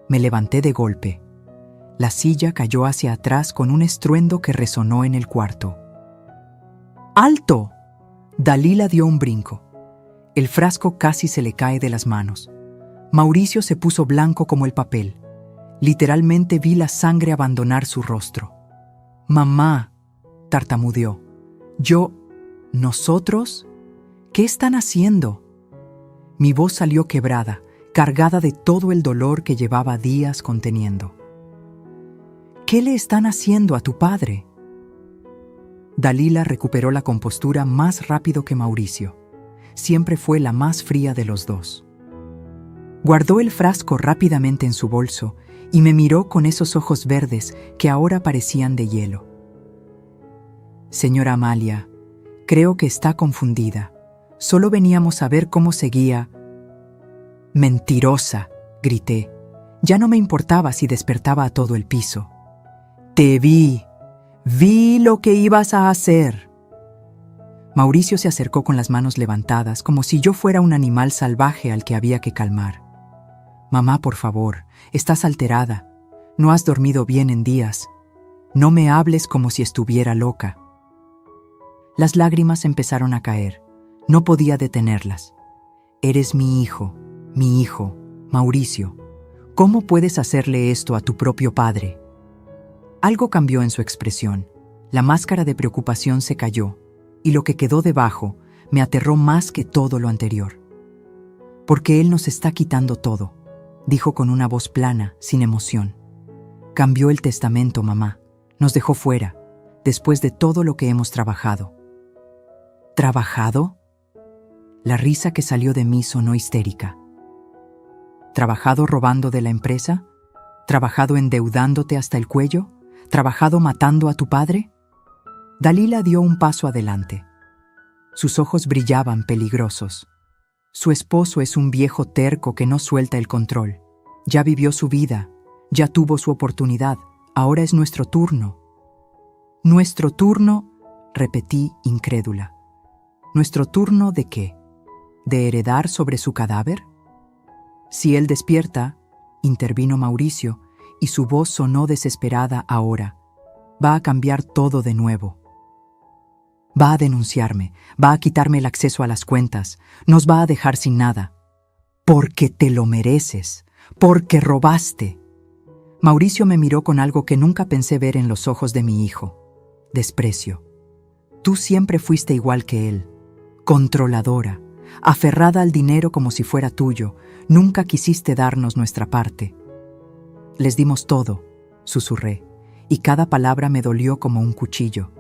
A: Me levanté de golpe. La silla cayó hacia atrás con un estruendo que resonó en el cuarto. ¡Alto! Dalila dio un brinco. El frasco casi se le cae de las manos. Mauricio se puso blanco como el papel. Literalmente vi la sangre abandonar su rostro. «Mamá», tartamudeó. ¿Nosotros? ¿Qué están haciendo?» Mi voz salió quebrada, cargada de todo el dolor que llevaba días conteniendo. «¿Qué le están haciendo a tu padre?» Dalila recuperó la compostura más rápido que Mauricio. Siempre fue la más fría de los dos. Guardó el frasco rápidamente en su bolso y me miró con esos ojos verdes que ahora parecían de hielo. «Señora Amalia, creo que está confundida. Solo veníamos a ver cómo seguía». «Mentirosa», grité. Ya no me importaba si despertaba a todo el piso. «Te vi. Vi lo que ibas a hacer». Mauricio se acercó con las manos levantadas, como si yo fuera un animal salvaje al que había que calmar. «Mamá, por favor, estás alterada. No has dormido bien en días. No me hables como si estuviera loca». Las lágrimas empezaron a caer. No podía detenerlas. «Eres mi hijo, Mauricio. ¿Cómo puedes hacerle esto a tu propio padre?» Algo cambió en su expresión. La máscara de preocupación se cayó, y lo que quedó debajo me aterró más que todo lo anterior. «Porque él nos está quitando todo. dijo con una voz plana, sin emoción. Cambió el testamento, mamá. Nos dejó fuera, después de todo lo que hemos trabajado. ¿Trabajado? La risa que salió de mí sonó histérica. ¿Trabajado robando de la empresa? ¿Trabajado endeudándote hasta el cuello? ¿Trabajado matando a tu padre? Dalila dio un paso adelante. Sus ojos brillaban peligrosos. Su esposo es un viejo terco que no suelta el control. Ya vivió su vida, ya tuvo su oportunidad, ahora es nuestro turno. ¿Nuestro turno?, repetí incrédula. ¿Nuestro turno de qué? ¿De heredar sobre su cadáver? Si él despierta, intervino Mauricio, y su voz sonó desesperada ahora. Va a cambiar todo de nuevo. Va a denunciarme, va a quitarme el acceso a las cuentas, nos va a dejar sin nada. Porque te lo mereces, porque robaste. Mauricio me miró con algo que nunca pensé ver en los ojos de mi hijo. Desprecio. Tú siempre fuiste igual que él, controladora, aferrada al dinero como si fuera tuyo, nunca quisiste darnos nuestra parte. Les dimos todo, susurré, y cada palabra me dolió como un cuchillo.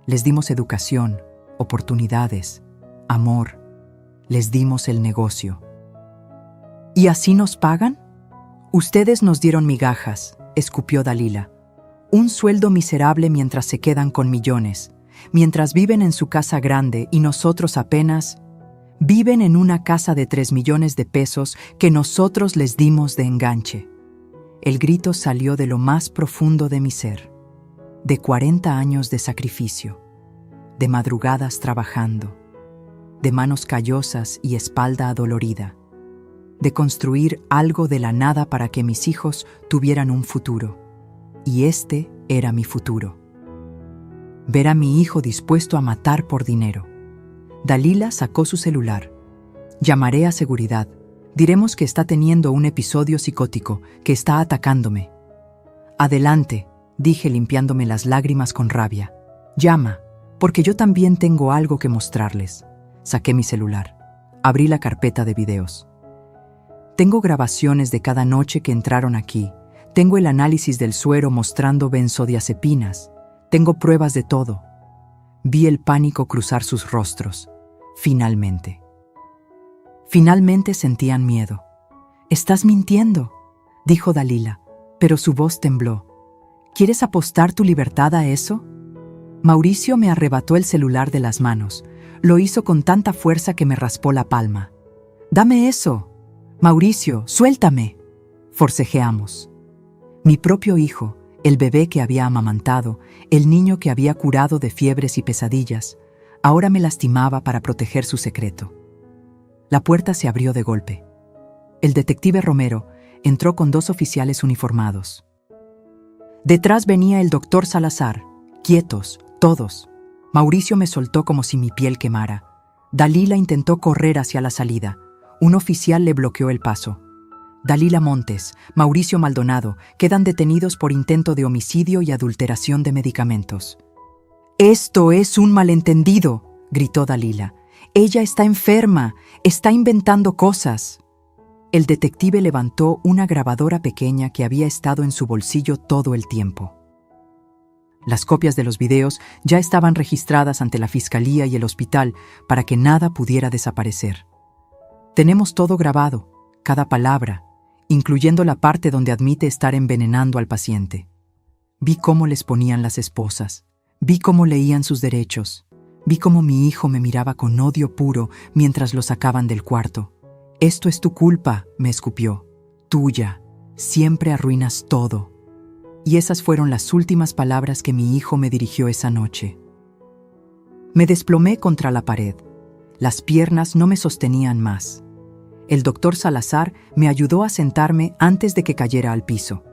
A: Les dimos educación, oportunidades, amor. Les dimos el negocio. ¿Y así nos pagan? Ustedes nos dieron migajas, escupió Dalila. Un sueldo miserable mientras se quedan con millones, mientras viven en su casa grande y nosotros apenas viven en una casa de 3 millones de pesos que nosotros les dimos de enganche. El grito salió de lo más profundo de mi ser. De 40 años de sacrificio, de madrugadas trabajando, de manos callosas y espalda adolorida, de construir algo de la nada para que mis hijos tuvieran un futuro. Y este era mi futuro. Ver a mi hijo dispuesto a matar por dinero. Dalila sacó su celular. Llamaré a seguridad. Diremos que está teniendo un episodio psicótico, que está atacándome. Adelante, dije limpiándome las lágrimas con rabia. Llama, porque yo también tengo algo que mostrarles. Saqué mi celular. Abrí la carpeta de videos. Tengo grabaciones de cada noche que entraron aquí. Tengo el análisis del suero mostrando benzodiazepinas. Tengo pruebas de todo. Vi el pánico cruzar sus rostros. Finalmente. Finalmente sentían miedo. «Estás mintiendo», dijo Dalila, pero su voz tembló. ¿Quieres apostar tu libertad a eso? Mauricio me arrebató el celular de las manos. Lo hizo con tanta fuerza que me raspó la palma. «¡Dame eso! Mauricio, suéltame!» Forcejeamos. Mi propio hijo, el bebé que había amamantado, el niño que había curado de fiebres y pesadillas, ahora me lastimaba para proteger su secreto. La puerta se abrió de golpe. El detective Romero entró con 2 oficiales uniformados. Detrás venía el doctor Salazar, quietos, todos. Mauricio me soltó como si mi piel quemara. Dalila intentó correr hacia la salida. Un oficial le bloqueó el paso. Dalila Montes, Mauricio Maldonado, quedan detenidos por intento de homicidio y adulteración de medicamentos. «¡Esto es un malentendido!», gritó Dalila. «Ella está enferma, está inventando cosas». El detective levantó una grabadora pequeña que había estado en su bolsillo todo el tiempo. Las copias de los videos ya estaban registradas ante la fiscalía y el hospital para que nada pudiera desaparecer. Tenemos todo grabado, cada palabra, incluyendo la parte donde admite estar envenenando al paciente. Vi cómo les ponían las esposas, vi cómo leían sus derechos, vi cómo mi hijo me miraba con odio puro mientras lo sacaban del cuarto. «Esto es tu culpa», me escupió. «Tuya. Siempre arruinas todo». Y esas fueron las últimas palabras que mi hijo me dirigió esa noche. Me desplomé contra la pared. Las piernas no me sostenían más. El doctor Salazar me ayudó a sentarme antes de que cayera al piso.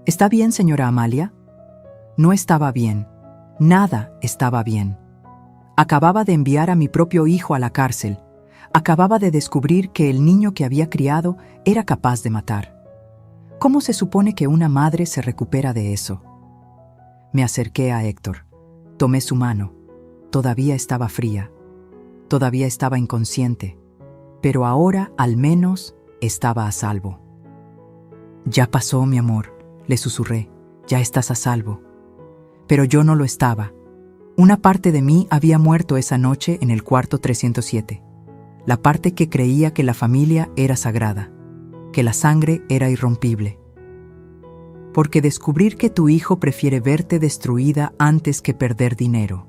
A: «¿Está bien, señora Amalia?» No estaba bien. Nada estaba bien. Acababa de enviar a mi propio hijo a la cárcel. Acababa de descubrir que el niño que había criado era capaz de matar. ¿Cómo se supone que una madre se recupera de eso? Me acerqué a Héctor. Tomé su mano. Todavía estaba fría. Todavía estaba inconsciente. Pero ahora, al menos, estaba a salvo. Ya pasó, mi amor, le susurré, ya estás a salvo. Pero yo no lo estaba. Una parte de mí había muerto esa noche en el cuarto 307. La parte que creía que la familia era sagrada, que la sangre era irrompible. Porque descubrir que tu hijo prefiere verte destruida antes que perder dinero,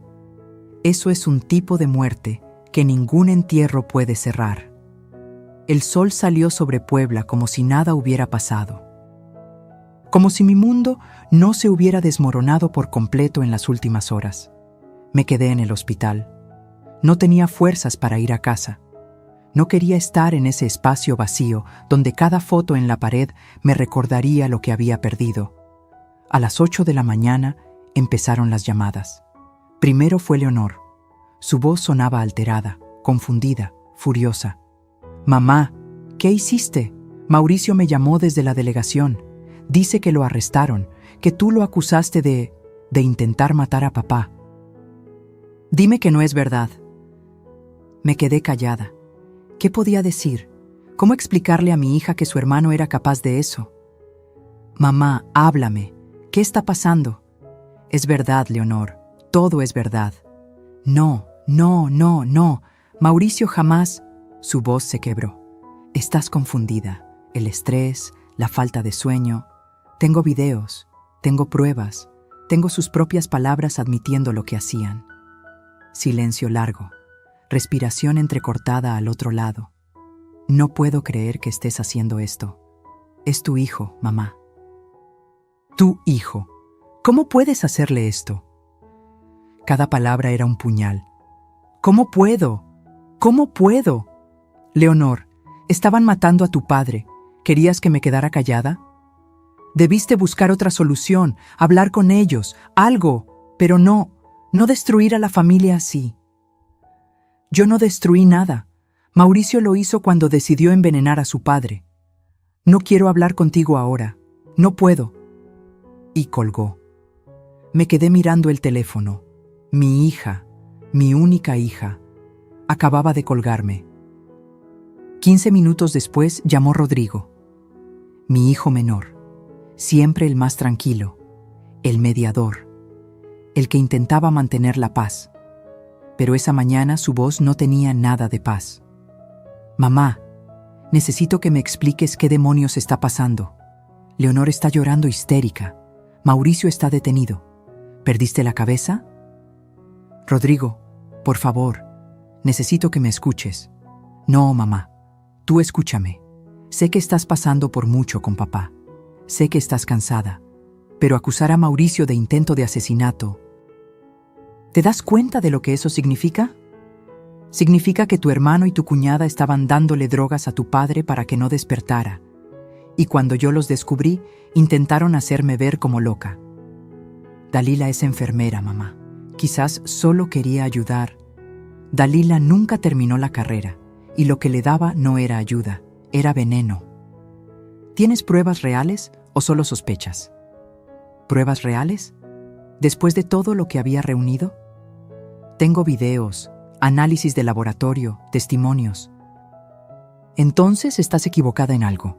A: eso es un tipo de muerte que ningún entierro puede cerrar. El sol salió sobre Puebla como si nada hubiera pasado. Como si mi mundo no se hubiera desmoronado por completo en las últimas horas. Me quedé en el hospital. No tenía fuerzas para ir a casa. No quería estar en ese espacio vacío donde cada foto en la pared me recordaría lo que había perdido. A las 8 de la mañana empezaron las llamadas. Primero fue Leonor. Su voz sonaba alterada, confundida, furiosa. «Mamá, ¿qué hiciste? Mauricio me llamó desde la delegación. Dice que lo arrestaron, que tú lo acusaste de intentar matar a papá. Dime que no es verdad». Me quedé callada. ¿Qué podía decir? ¿Cómo explicarle a mi hija que su hermano era capaz de eso? «Mamá, háblame. ¿Qué está pasando?» «Es verdad, Leonor. Todo es verdad». «No, no, no, no. Mauricio jamás...» Su voz se quebró. «Estás confundida. El estrés, la falta de sueño. Tengo videos, tengo pruebas, tengo sus propias palabras admitiendo lo que hacían». Silencio largo. Respiración entrecortada al otro lado. «No puedo creer que estés haciendo esto. Es tu hijo, mamá». «Tu hijo. ¿Cómo puedes hacerle esto?» Cada palabra era un puñal. «¿Cómo puedo? ¿Cómo puedo?» «Leonor, estaban matando a tu padre. ¿Querías que me quedara callada? Debiste buscar otra solución, hablar con ellos, algo, pero no destruir a la familia así». «Yo no destruí nada. Mauricio lo hizo cuando decidió envenenar a su padre. No quiero hablar contigo ahora. No puedo». Y colgó. Me quedé mirando el teléfono. Mi hija, mi única hija, acababa de colgarme. 15 minutos después llamó Rodrigo. Mi hijo menor, siempre el más tranquilo, el mediador, el que intentaba mantener la paz. Pero esa mañana su voz no tenía nada de paz. «Mamá, necesito que me expliques qué demonios está pasando. Leonor está llorando histérica. Mauricio está detenido. ¿Perdiste la cabeza?» «Rodrigo, por favor, necesito que me escuches». «No, mamá, tú escúchame. Sé que estás pasando por mucho con papá. Sé que estás cansada. Pero acusar a Mauricio de intento de asesinato... ¿Te das cuenta de lo que eso significa? Significa que tu hermano y tu cuñada estaban dándole drogas a tu padre para que no despertara. Y cuando yo los descubrí, intentaron hacerme ver como loca. Dalila es enfermera, mamá. Quizás solo quería ayudar. Dalila nunca terminó la carrera, y lo que le daba no era ayuda, era veneno. ¿Tienes pruebas reales o solo sospechas?» «¿Pruebas reales? ¿Después de todo lo que había reunido?» «Tengo videos, análisis de laboratorio, testimonios». «Entonces estás equivocada en algo.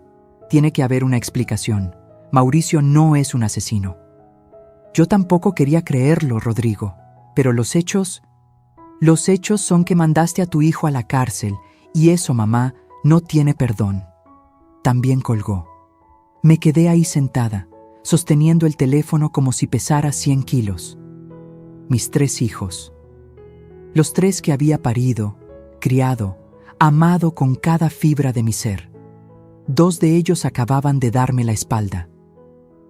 A: Tiene que haber una explicación. Mauricio no es un asesino». Yo tampoco quería creerlo, Rodrigo, pero los hechos son que mandaste a tu hijo a la cárcel, y eso, mamá, no tiene perdón. También colgó. Me quedé ahí sentada, sosteniendo el teléfono como si pesara 100 kilos. Mis 3 hijos. Los 3 que había parido, criado, amado con cada fibra de mi ser. 2 de ellos acababan de darme la espalda.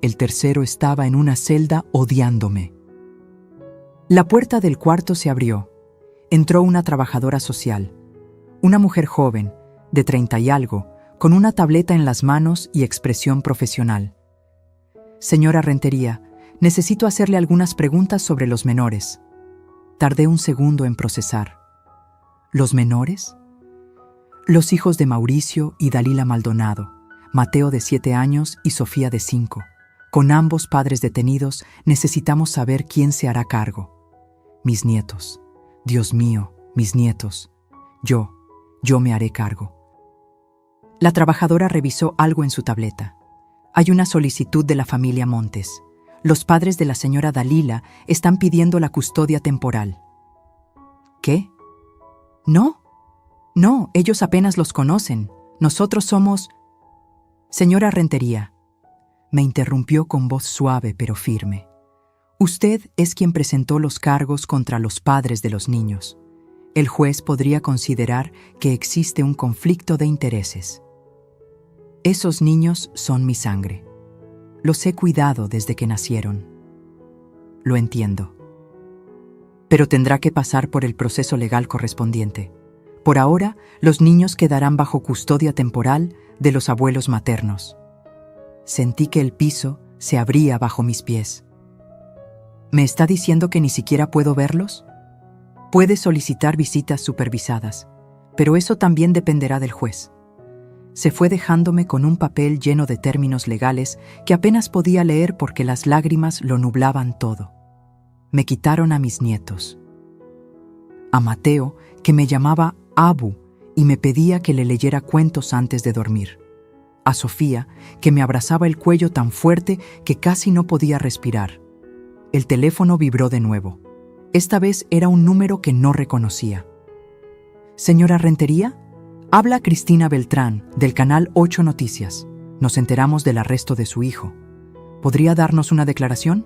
A: El tercero estaba en una celda odiándome. La puerta del cuarto se abrió. Entró una trabajadora social, una mujer joven, de 30 y algo, con una tableta en las manos y expresión profesional. «Señora Rentería, necesito hacerle algunas preguntas sobre los menores». Tardé un segundo en procesar. ¿Los menores? Los hijos de Mauricio y Dalila Maldonado, Mateo de 7 años y Sofía de 5. Con ambos padres detenidos, necesitamos saber quién se hará cargo. Mis nietos. Dios mío, mis nietos. Yo me haré cargo. La trabajadora revisó algo en su tableta. Hay una solicitud de la familia Montes. Los padres de la señora Dalila están pidiendo la custodia temporal. ¿Qué? No, ellos apenas los conocen. Nosotros somos... Señora Rentería, me interrumpió con voz suave pero firme. Usted es quien presentó los cargos contra los padres de los niños. El juez podría considerar que existe un conflicto de intereses. Esos niños son mi sangre. Los he cuidado desde que nacieron. Lo entiendo. Pero tendrá que pasar por el proceso legal correspondiente. Por ahora, los niños quedarán bajo custodia temporal de los abuelos maternos. Sentí que el piso se abría bajo mis pies. ¿Me está diciendo que ni siquiera puedo verlos? Puede solicitar visitas supervisadas, pero eso también dependerá del juez. Se fue dejándome con un papel lleno de términos legales que apenas podía leer porque las lágrimas lo nublaban todo. Me quitaron a mis nietos. A Mateo, que me llamaba Abu y me pedía que le leyera cuentos antes de dormir. A Sofía, que me abrazaba el cuello tan fuerte que casi no podía respirar. El teléfono vibró de nuevo. Esta vez era un número que no reconocía. Señora Rentería, habla Cristina Beltrán, del canal 8 Noticias. Nos enteramos del arresto de su hijo. ¿Podría darnos una declaración?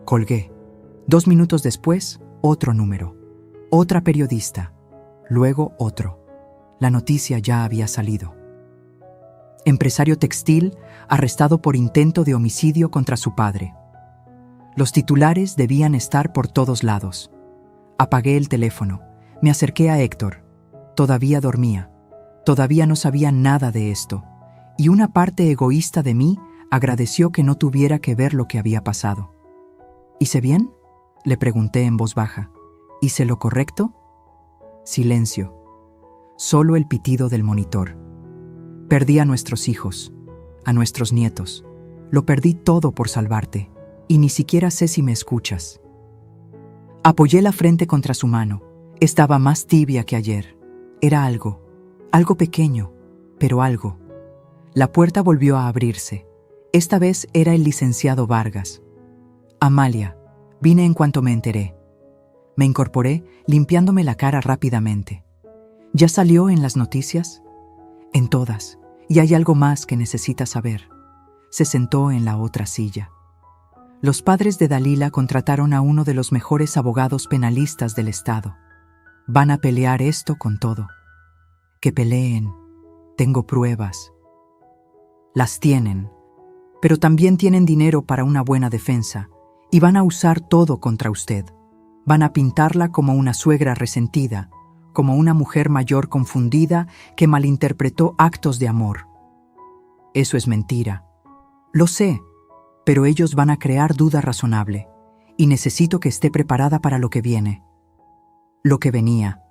A: Colgué. 2 minutos después, otro número. Otra periodista. Luego otro. La noticia ya había salido. Empresario textil arrestado por intento de homicidio contra su padre. Los titulares debían estar por todos lados. Apagué el teléfono. Me acerqué a Héctor. Todavía dormía. Todavía no sabía nada de esto. Y una parte egoísta de mí agradeció que no tuviera que ver lo que había pasado. ¿Hice bien?, le pregunté en voz baja. ¿Hice lo correcto? Silencio. Solo el pitido del monitor. Perdí a nuestros hijos, a nuestros nietos. Lo perdí todo por salvarte. Y ni siquiera sé si me escuchas. Apoyé la frente contra su mano. Estaba más tibia que ayer. Era algo pequeño, pero algo. La puerta volvió a abrirse. Esta vez era el licenciado Vargas. Amalia, vine en cuanto me enteré. Me incorporé, limpiándome la cara rápidamente. ¿Ya salió en las noticias? En todas. Y hay algo más que necesitas saber. Se sentó en la otra silla. Los padres de Dalila contrataron a uno de los mejores abogados penalistas del estado. Van a pelear esto con todo. Que peleen. Tengo pruebas. Las tienen. Pero también tienen dinero para una buena defensa. Y van a usar todo contra usted. Van a pintarla como una suegra resentida, como una mujer mayor confundida que malinterpretó actos de amor. Eso es mentira. Lo sé. Pero ellos van a crear duda razonable, y necesito que esté preparada para lo que viene. Lo que venía.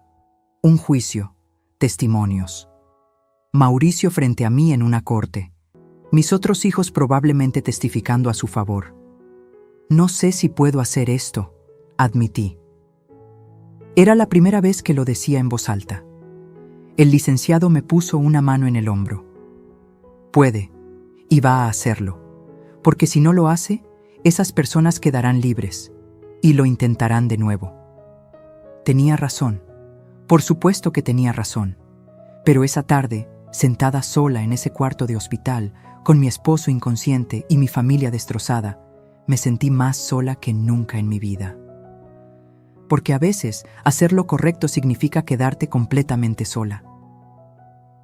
A: Un juicio, testimonios. Mauricio frente a mí en una corte. Mis otros hijos probablemente testificando a su favor. No sé si puedo hacer esto, admití. Era la primera vez que lo decía en voz alta. El licenciado me puso una mano en el hombro. Puede, y va a hacerlo. Porque si no lo hace, esas personas quedarán libres y lo intentarán de nuevo. Tenía razón. Por supuesto que tenía razón. Pero esa tarde, sentada sola en ese cuarto de hospital, con mi esposo inconsciente y mi familia destrozada, me sentí más sola que nunca en mi vida. Porque a veces, hacer lo correcto significa quedarte completamente sola.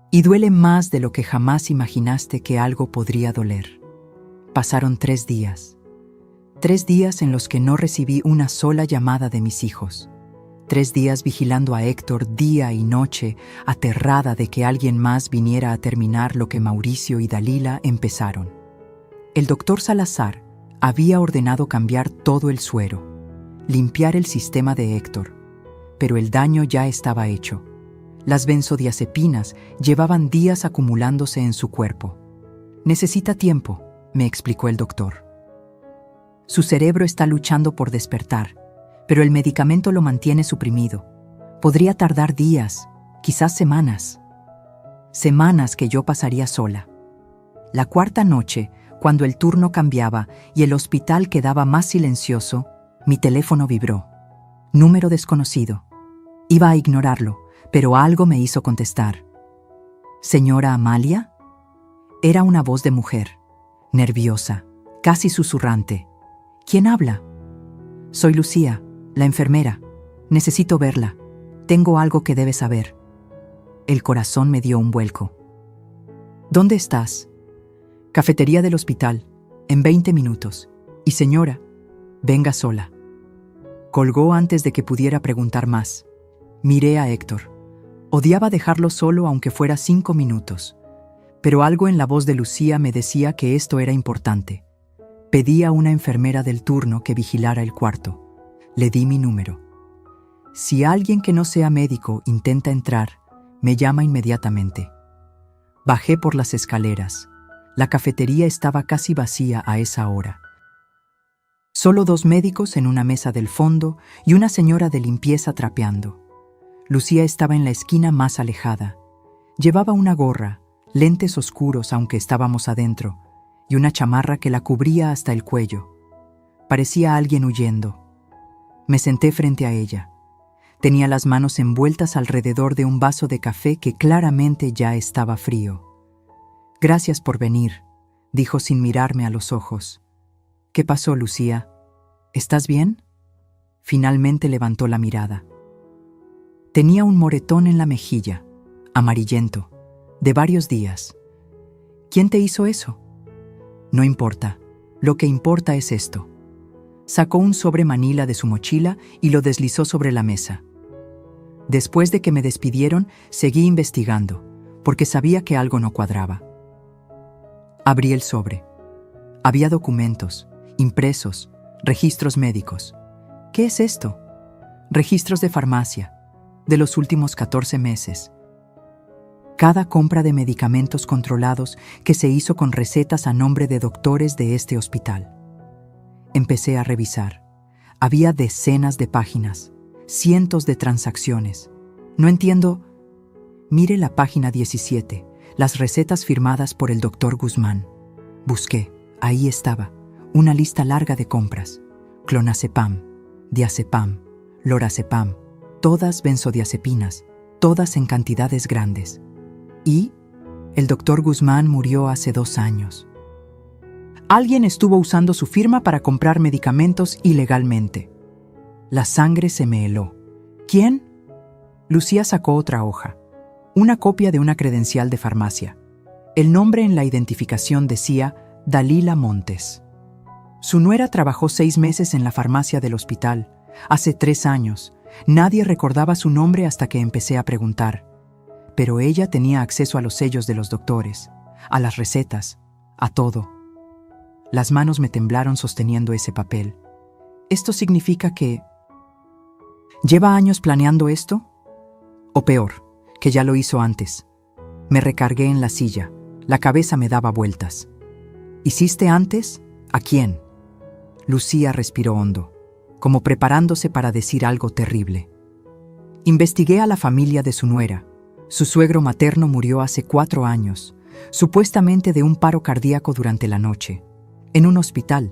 A: Y duele más de lo que jamás imaginaste que algo podría doler. Pasaron 3 días. 3 días en los que no recibí una sola llamada de mis hijos. 3 días vigilando a Héctor día y noche, aterrada de que alguien más viniera a terminar lo que Mauricio y Dalila empezaron. El doctor Salazar había ordenado cambiar todo el suero, limpiar el sistema de Héctor, pero el daño ya estaba hecho. Las benzodiazepinas llevaban días acumulándose en su cuerpo. Necesita tiempo, me explicó el doctor. Su cerebro está luchando por despertar, pero el medicamento lo mantiene suprimido. Podría tardar días, quizás semanas. Semanas que yo pasaría sola. La 4ª noche, Cuando el turno cambiaba y el hospital quedaba más silencioso, mi teléfono vibró. Número desconocido. Iba a ignorarlo, pero algo me hizo contestar. ¿Señora Amalia? Era una voz de mujer, nerviosa, casi susurrante. ¿Quién habla? Soy Lucía, la enfermera. Necesito verla. Tengo algo que debe saber. El corazón me dio un vuelco. ¿Dónde estás? Cafetería del hospital, en 20 minutos. Y señora, venga sola. Colgó antes de que pudiera preguntar más. Miré a Héctor. Odiaba dejarlo solo aunque fuera 5 minutos. Pero algo en la voz de Lucía me decía que esto era importante. Pedí a una enfermera del turno que vigilara el cuarto. Le di mi número. Si alguien que no sea médico intenta entrar, me llama inmediatamente. Bajé por las escaleras. La cafetería estaba casi vacía a esa hora. Solo 2 médicos en una mesa del fondo y una señora de limpieza trapeando. Lucía estaba en la esquina más alejada. Llevaba una gorra, lentes oscuros aunque estábamos adentro, y una chamarra que la cubría hasta el cuello. Parecía alguien huyendo. Me senté frente a ella. Tenía las manos envueltas alrededor de un vaso de café que claramente ya estaba frío. «Gracias por venir», dijo sin mirarme a los ojos. «¿Qué pasó, Lucía? ¿Estás bien?» Finalmente levantó la mirada. Tenía un moretón en la mejilla, amarillento, de varios días. «¿Quién te hizo eso?» «No importa. Lo que importa es esto». Sacó un sobre manila de su mochila y lo deslizó sobre la mesa. Después de que me despidieron, seguí investigando, porque sabía que algo no cuadraba. Abrí el sobre. Había documentos, impresos, registros médicos. ¿Qué es esto? Registros de farmacia, de los últimos 14 meses. Cada compra de medicamentos controlados que se hizo con recetas a nombre de doctores de este hospital. Empecé a revisar. Había decenas de páginas, cientos de transacciones. No entiendo. Mire la página 17, las recetas firmadas por el doctor Guzmán. Busqué, ahí estaba, una lista larga de compras. Clonazepam, diazepam, lorazepam, todas benzodiazepinas, todas en cantidades grandes. Y el doctor Guzmán murió hace 2 años. Alguien estuvo usando su firma para comprar medicamentos ilegalmente. La sangre se me heló. ¿Quién? Lucía sacó otra hoja. Una copia de una credencial de farmacia. El nombre en la identificación decía Dalila Montes. Su nuera trabajó 6 meses en la farmacia del hospital. Hace 3 años. Nadie recordaba su nombre hasta que empecé a preguntar. Pero ella tenía acceso a los sellos de los doctores, a las recetas, a todo. Las manos me temblaron sosteniendo ese papel. ¿Esto significa que lleva años planeando esto? O peor, que ya lo hizo antes. Me recargué en la silla. La cabeza me daba vueltas. ¿Hiciste antes? ¿A quién? Lucía respiró hondo, como preparándose para decir algo terrible. Investigué a la familia de su nuera. Su suegro materno murió hace 4 años, supuestamente de un paro cardíaco durante la noche. En un hospital,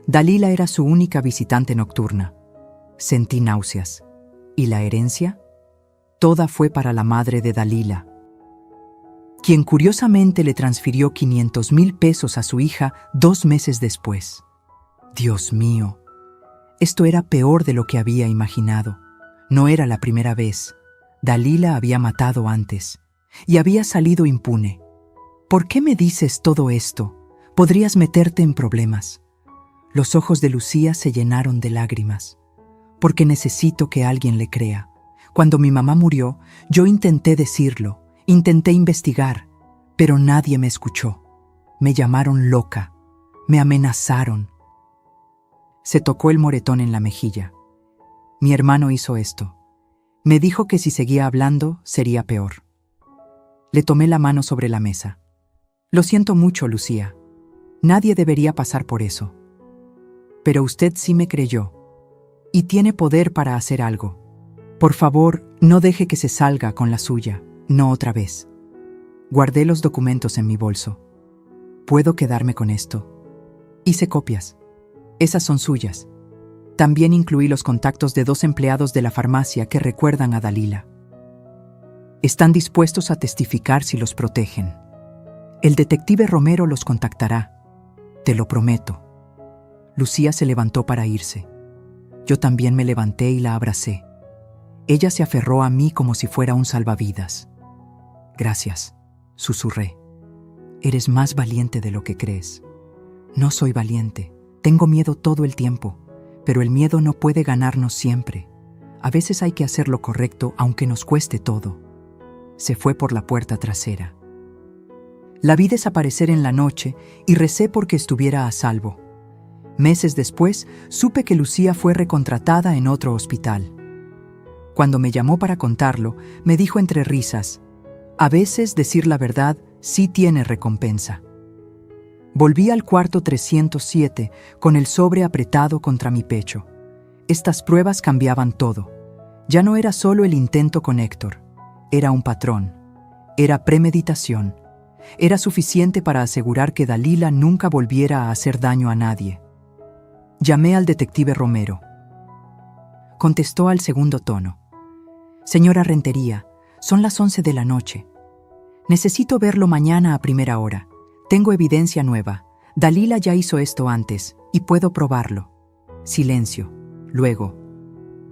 A: Dalila era su única visitante nocturna. Sentí náuseas. ¿Y la herencia? Toda fue para la madre de Dalila, quien curiosamente le transfirió 500,000 pesos a su hija 2 meses después. Dios mío, esto era peor de lo que había imaginado. No era la primera vez. Dalila había matado antes y había salido impune. ¿Por qué me dices todo esto? Podrías meterte en problemas. Los ojos de Lucía se llenaron de lágrimas. Porque necesito que alguien le crea. Cuando mi mamá murió, yo intenté decirlo, intenté investigar, pero nadie me escuchó. Me llamaron loca, me amenazaron. Se tocó el moretón en la mejilla. Mi hermano hizo esto. Me dijo que si seguía hablando, sería peor. Le tomé la mano sobre la mesa. Lo siento mucho, Lucía. Nadie debería pasar por eso. Pero usted sí me creyó. Y tiene poder para hacer algo. Por favor, no deje que se salga con la suya, no otra vez. Guardé los documentos en mi bolso. ¿Puedo quedarme con esto? Hice copias. Esas son suyas. También incluí los contactos de 2 empleados de la farmacia que recuerdan a Dalila. Están dispuestos a testificar si los protegen. El detective Romero los contactará. Te lo prometo. Lucía se levantó para irse. Yo también me levanté y la abracé. Ella se aferró a mí como si fuera un salvavidas. Gracias, susurré. Eres más valiente de lo que crees. No soy valiente. Tengo miedo todo el tiempo, pero el miedo no puede ganarnos siempre. A veces hay que hacer lo correcto aunque nos cueste todo. Se fue por la puerta trasera. La vi desaparecer en la noche y recé porque estuviera a salvo. Meses después, supe que Lucía fue recontratada en otro hospital. Cuando me llamó para contarlo, me dijo entre risas, a veces decir la verdad sí tiene recompensa. Volví al cuarto 307 con el sobre apretado contra mi pecho. Estas pruebas cambiaban todo. Ya no era solo el intento con Héctor. Era un patrón. Era premeditación. Era suficiente para asegurar que Dalila nunca volviera a hacer daño a nadie. Llamé al detective Romero. Contestó al segundo tono. Señora Rentería, son las 11 de la noche. Necesito verlo mañana a primera hora. Tengo evidencia nueva. Dalila ya hizo esto antes y puedo probarlo. Silencio. Luego.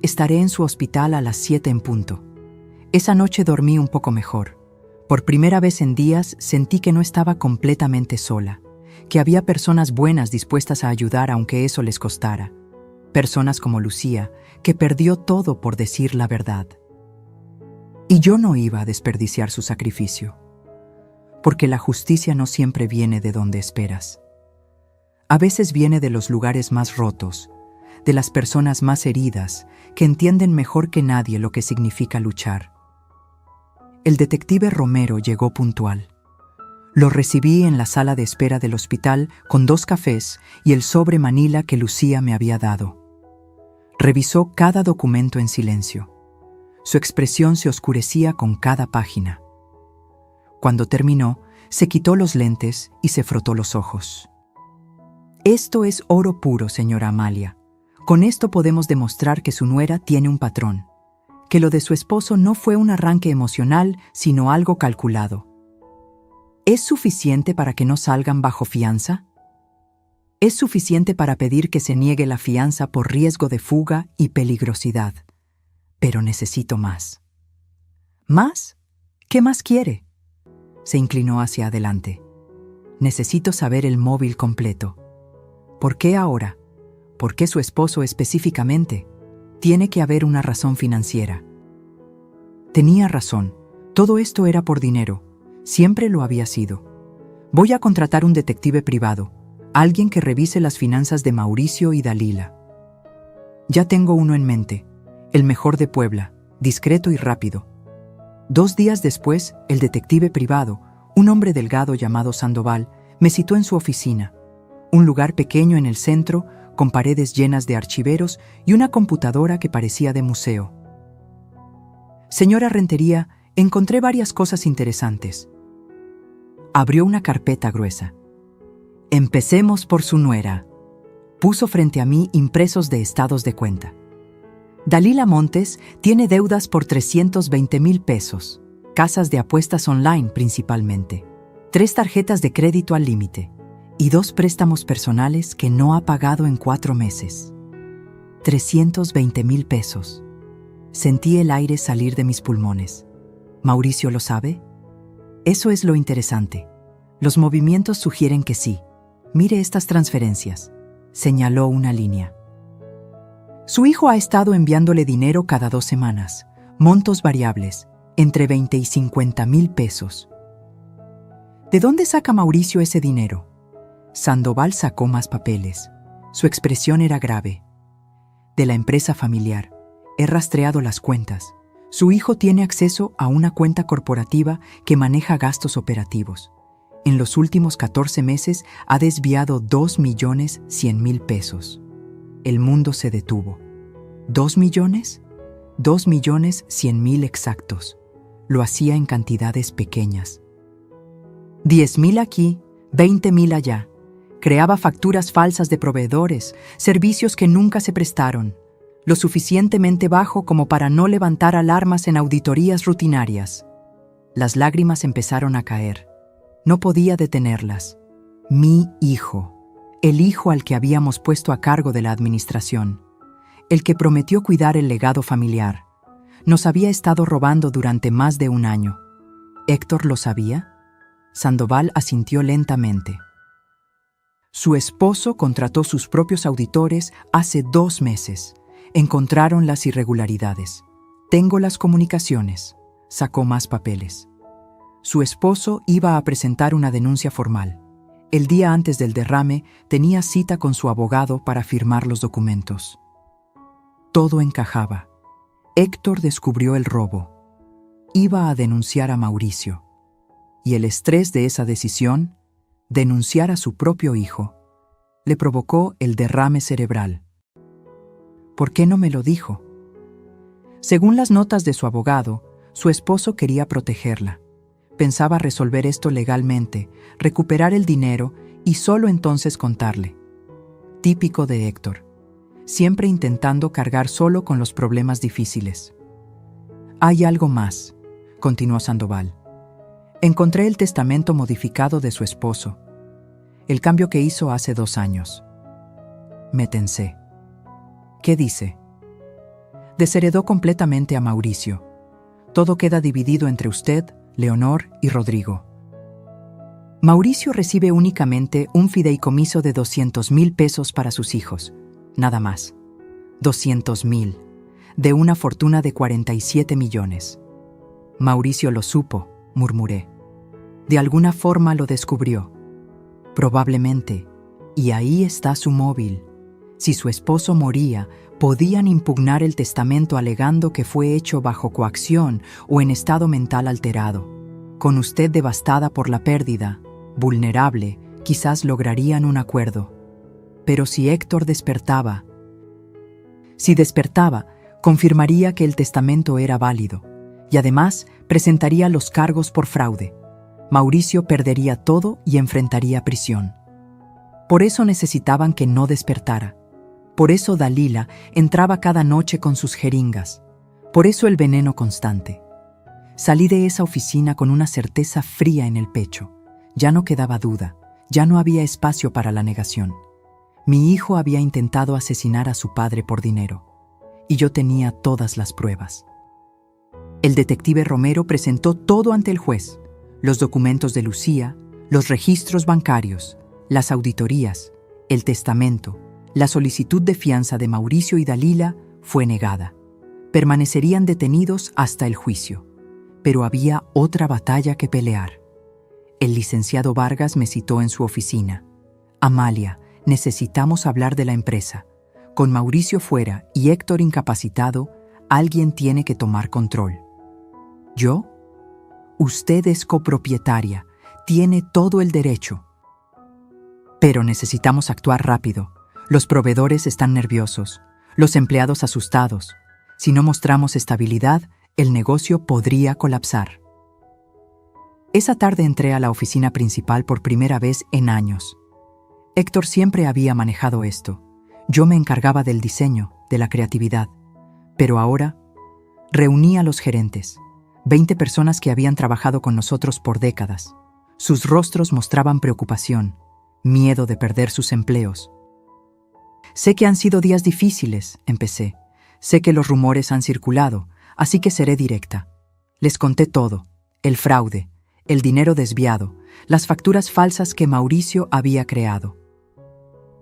A: Estaré en su hospital a las 7 en punto. Esa noche dormí un poco mejor. Por primera vez en días sentí que no estaba completamente sola, que había personas buenas dispuestas a ayudar aunque eso les costara. Personas como Lucía, que perdió todo por decir la verdad. Y yo no iba a desperdiciar su sacrificio, porque la justicia no siempre viene de donde esperas. A veces viene de los lugares más rotos, de las personas más heridas, que entienden mejor que nadie lo que significa luchar. El detective Romero llegó puntual. Lo recibí en la sala de espera del hospital con 2 cafés y el sobre manila que Lucía me había dado. Revisó cada documento en silencio. Su expresión se oscurecía con cada página. Cuando terminó, se quitó los lentes y se frotó los ojos. Esto es oro puro, señora Amalia. Con esto podemos demostrar que su nuera tiene un patrón, que lo de su esposo no fue un arranque emocional, sino algo calculado. ¿Es suficiente para que no salgan bajo fianza? Es suficiente para pedir que se niegue la fianza por riesgo de fuga y peligrosidad. Pero necesito más. ¿Más? ¿Qué más quiere? Se inclinó hacia adelante. Necesito saber el móvil completo. ¿Por qué ahora? ¿Por qué su esposo específicamente? Tiene que haber una razón financiera. Tenía razón. Todo esto era por dinero. Siempre lo había sido. Voy a contratar un detective privado, alguien que revise las finanzas de Mauricio y Dalila. Ya tengo uno en mente, el mejor de Puebla, discreto y rápido. 2 días después, el detective privado, un hombre delgado llamado Sandoval, me citó en su oficina, un lugar pequeño en el centro, con paredes llenas de archiveros y una computadora que parecía de museo. Señora Rentería, encontré varias cosas interesantes. Abrió una carpeta gruesa. Empecemos por su nuera. Puso frente a mí impresos de estados de cuenta. Dalila Montes tiene deudas por 320,000 pesos, casas de apuestas online principalmente, 3 tarjetas de crédito al límite y 2 préstamos personales que no ha pagado en 4 meses. 320,000 pesos. Sentí el aire salir de mis pulmones. ¿Mauricio lo sabe? Eso es lo interesante. Los movimientos sugieren que sí. Mire estas transferencias. Señaló una línea. Su hijo ha estado enviándole dinero cada 2 semanas, montos variables, entre 20 y 50,000 pesos. ¿De dónde saca Mauricio ese dinero? Sandoval sacó más papeles. Su expresión era grave. De la empresa familiar. He rastreado las cuentas. Su hijo tiene acceso a una cuenta corporativa que maneja gastos operativos. En los últimos 14 meses ha desviado 2,100,000 pesos. El mundo se detuvo. ¿2 millones? 2,100,000 exactos. Lo hacía en cantidades pequeñas. 10,000 aquí, 20,000 allá. Creaba facturas falsas de proveedores, servicios que nunca se prestaron, lo suficientemente bajo como para no levantar alarmas en auditorías rutinarias. Las lágrimas empezaron a caer. No podía detenerlas. Mi hijo, el hijo al que habíamos puesto a cargo de la administración, el que prometió cuidar el legado familiar, nos había estado robando durante más de un año. ¿Héctor lo sabía? Sandoval asintió lentamente. Su esposo contrató sus propios auditores hace 2 meses. Encontraron las irregularidades. Tengo las comunicaciones. Sacó más papeles. Su esposo iba a presentar una denuncia formal. El día antes del derrame tenía cita con su abogado para firmar los documentos. Todo encajaba. Héctor descubrió el robo. Iba a denunciar a Mauricio. Y el estrés de esa decisión, denunciar a su propio hijo, le provocó el derrame cerebral. ¿Por qué no me lo dijo? Según las notas de su abogado, su esposo quería protegerla. Pensaba resolver esto legalmente, recuperar el dinero y solo entonces contarle. Típico de Héctor, siempre intentando cargar solo con los problemas difíciles. Hay algo más, continuó Sandoval. Encontré el testamento modificado de su esposo, el cambio que hizo hace 2 años. Me tensé. ¿Qué dice? Desheredó completamente a Mauricio. Todo queda dividido entre usted, Leonor y Rodrigo. Mauricio recibe únicamente un fideicomiso de 200,000 pesos para sus hijos, nada más. 200,000, de una fortuna de 47 millones. Mauricio lo supo, murmuré. De alguna forma lo descubrió. Probablemente, y ahí está su móvil. Si su esposo moría, podían impugnar el testamento alegando que fue hecho bajo coacción o en estado mental alterado. Con usted devastada por la pérdida, vulnerable, quizás lograrían un acuerdo. Pero si Héctor despertaba, confirmaría que el testamento era válido y además presentaría los cargos por fraude. Mauricio perdería todo y enfrentaría prisión. Por eso necesitaban que no despertara. Por eso Dalila entraba cada noche con sus jeringas. Por eso el veneno constante. Salí de esa oficina con una certeza fría en el pecho. Ya no quedaba duda, ya no había espacio para la negación. Mi hijo había intentado asesinar a su padre por dinero, y yo tenía todas las pruebas. El detective Romero presentó todo ante el juez: los documentos de Lucía, los registros bancarios, las auditorías, el testamento. La solicitud de fianza de Mauricio y Dalila fue negada. Permanecerían detenidos hasta el juicio. Pero había otra batalla que pelear. El licenciado Vargas me citó en su oficina. Amalia, necesitamos hablar de la empresa. Con Mauricio fuera y Héctor incapacitado, alguien tiene que tomar control. ¿Yo? Usted es copropietaria, tiene todo el derecho. Pero necesitamos actuar rápido. Los proveedores están nerviosos, los empleados asustados. Si no mostramos estabilidad, el negocio podría colapsar. Esa tarde entré a la oficina principal por primera vez en años. Héctor siempre había manejado esto. Yo me encargaba del diseño, de la creatividad. Pero ahora reuní a los gerentes, 20 personas que habían trabajado con nosotros por décadas. Sus rostros mostraban preocupación, miedo de perder sus empleos. Sé que han sido días difíciles, empecé. Sé que los rumores han circulado, así que seré directa. Les conté todo: el fraude, el dinero desviado, las facturas falsas que Mauricio había creado.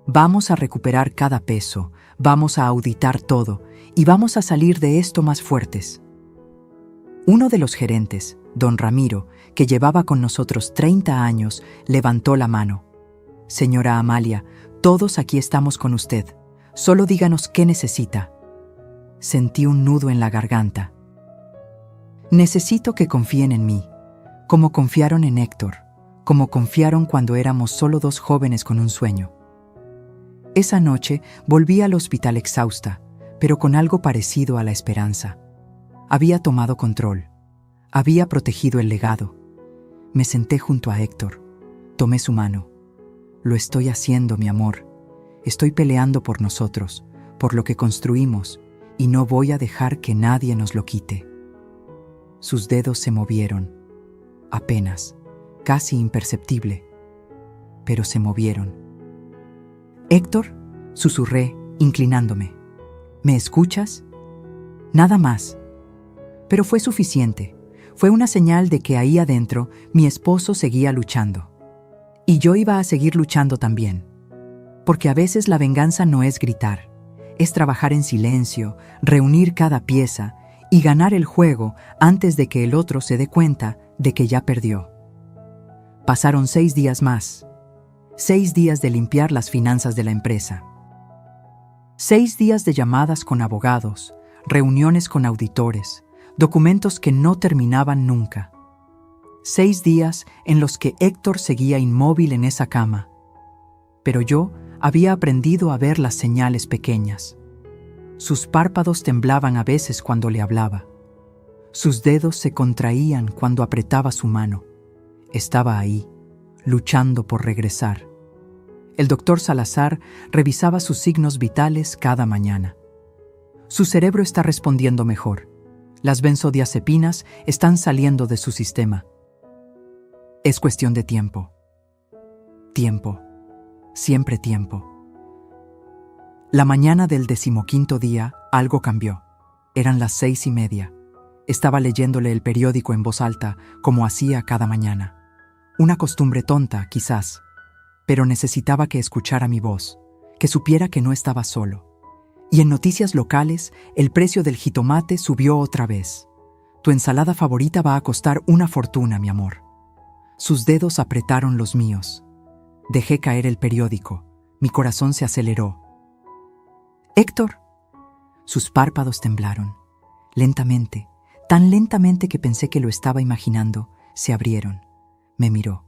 A: Vamos a recuperar cada peso, vamos a auditar todo y vamos a salir de esto más fuertes. Uno de los gerentes, don Ramiro, que llevaba con nosotros 30 años, levantó la mano. Señora Amalia, todos aquí estamos con usted. Solo díganos qué necesita. Sentí un nudo en la garganta. Necesito que confíen en mí, como confiaron en Héctor, como confiaron cuando éramos solo 2 jóvenes con un sueño. Esa noche volví al hospital exhausta, pero con algo parecido a la esperanza. Había tomado control. Había protegido el legado. Me senté junto a Héctor. Tomé su mano. Lo estoy haciendo, mi amor. Estoy peleando por nosotros, por lo que construimos, y no voy a dejar que nadie nos lo quite. Sus dedos se movieron, apenas, casi imperceptible, pero se movieron. «Héctor», susurré, inclinándome. «¿Me escuchas?» Nada más. Pero fue suficiente. Fue una señal de que ahí adentro mi esposo seguía luchando. Y yo iba a seguir luchando también. Porque a veces la venganza no es gritar, es trabajar en silencio, reunir cada pieza y ganar el juego antes de que el otro se dé cuenta de que ya perdió. Pasaron 6 días más. 6 días de limpiar las finanzas de la empresa. 6 días de llamadas con abogados, reuniones con auditores, documentos que no terminaban nunca. 6 días en los que Héctor seguía inmóvil en esa cama. Pero yo había aprendido a ver las señales pequeñas. Sus párpados temblaban a veces cuando le hablaba. Sus dedos se contraían cuando apretaba su mano. Estaba ahí, luchando por regresar. El doctor Salazar revisaba sus signos vitales cada mañana. Su cerebro está respondiendo mejor. Las benzodiazepinas están saliendo de su sistema. Es cuestión de tiempo. Tiempo. Siempre tiempo. La mañana del 15º día, algo cambió. Eran las 6:30. Estaba leyéndole el periódico en voz alta, como hacía cada mañana. Una costumbre tonta, quizás, pero necesitaba que escuchara mi voz, que supiera que no estaba solo. Y en noticias locales, el precio del jitomate subió otra vez. Tu ensalada favorita va a costar una fortuna, mi amor. Sus dedos apretaron los míos. Dejé caer el periódico. Mi corazón se aceleró. «Héctor». Sus párpados temblaron. Lentamente, tan lentamente que pensé que lo estaba imaginando, se abrieron. Me miró.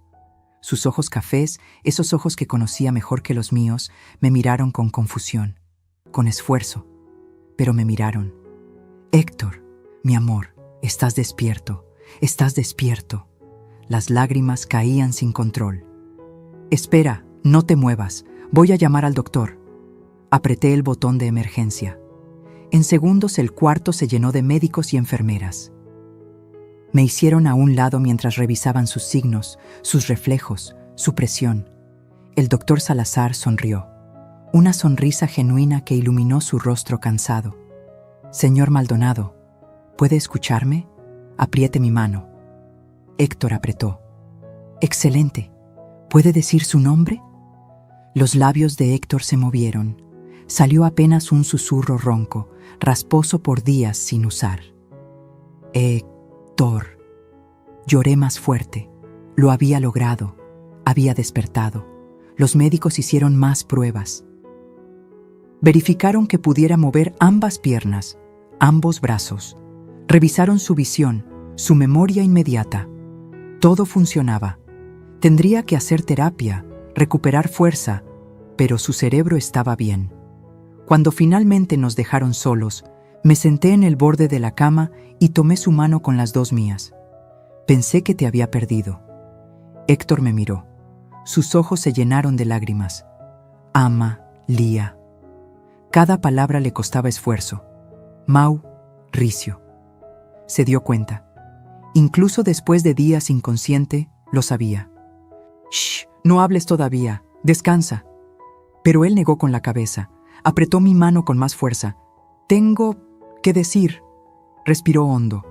A: Sus ojos cafés, esos ojos que conocía mejor que los míos, me miraron con confusión, con esfuerzo, pero me miraron. «Héctor, mi amor, estás despierto, estás despierto». Las lágrimas caían sin control. «Espera, no te muevas, voy a llamar al doctor». Apreté el botón de emergencia. En segundos el cuarto se llenó de médicos y enfermeras. Me hicieron a un lado mientras revisaban sus signos, sus reflejos, su presión. El doctor Salazar sonrió. Una sonrisa genuina que iluminó su rostro cansado. «Señor Maldonado, ¿puede escucharme? Apriete mi mano». Héctor apretó. «Excelente. ¿Puede decir su nombre?» Los labios de Héctor se movieron. Salió apenas un susurro ronco, rasposo por días sin usar. «Héctor». Lloré más fuerte. Lo había logrado. Había despertado. Los médicos hicieron más pruebas. Verificaron que pudiera mover ambas piernas, ambos brazos. Revisaron su visión, su memoria inmediata. Todo funcionaba. Tendría que hacer terapia, recuperar fuerza, pero su cerebro estaba bien. Cuando finalmente nos dejaron solos, me senté en el borde de la cama y tomé su mano con las 2 mías. «Pensé que te había perdido». Héctor me miró. Sus ojos se llenaron de lágrimas. «Lía». Cada palabra le costaba esfuerzo. «Mauricio». Se dio cuenta. Incluso después de días inconsciente, lo sabía. «Shh, no hables todavía, descansa». Pero él negó con la cabeza. Apretó mi mano con más fuerza. «Tengo que decir». Respiró hondo.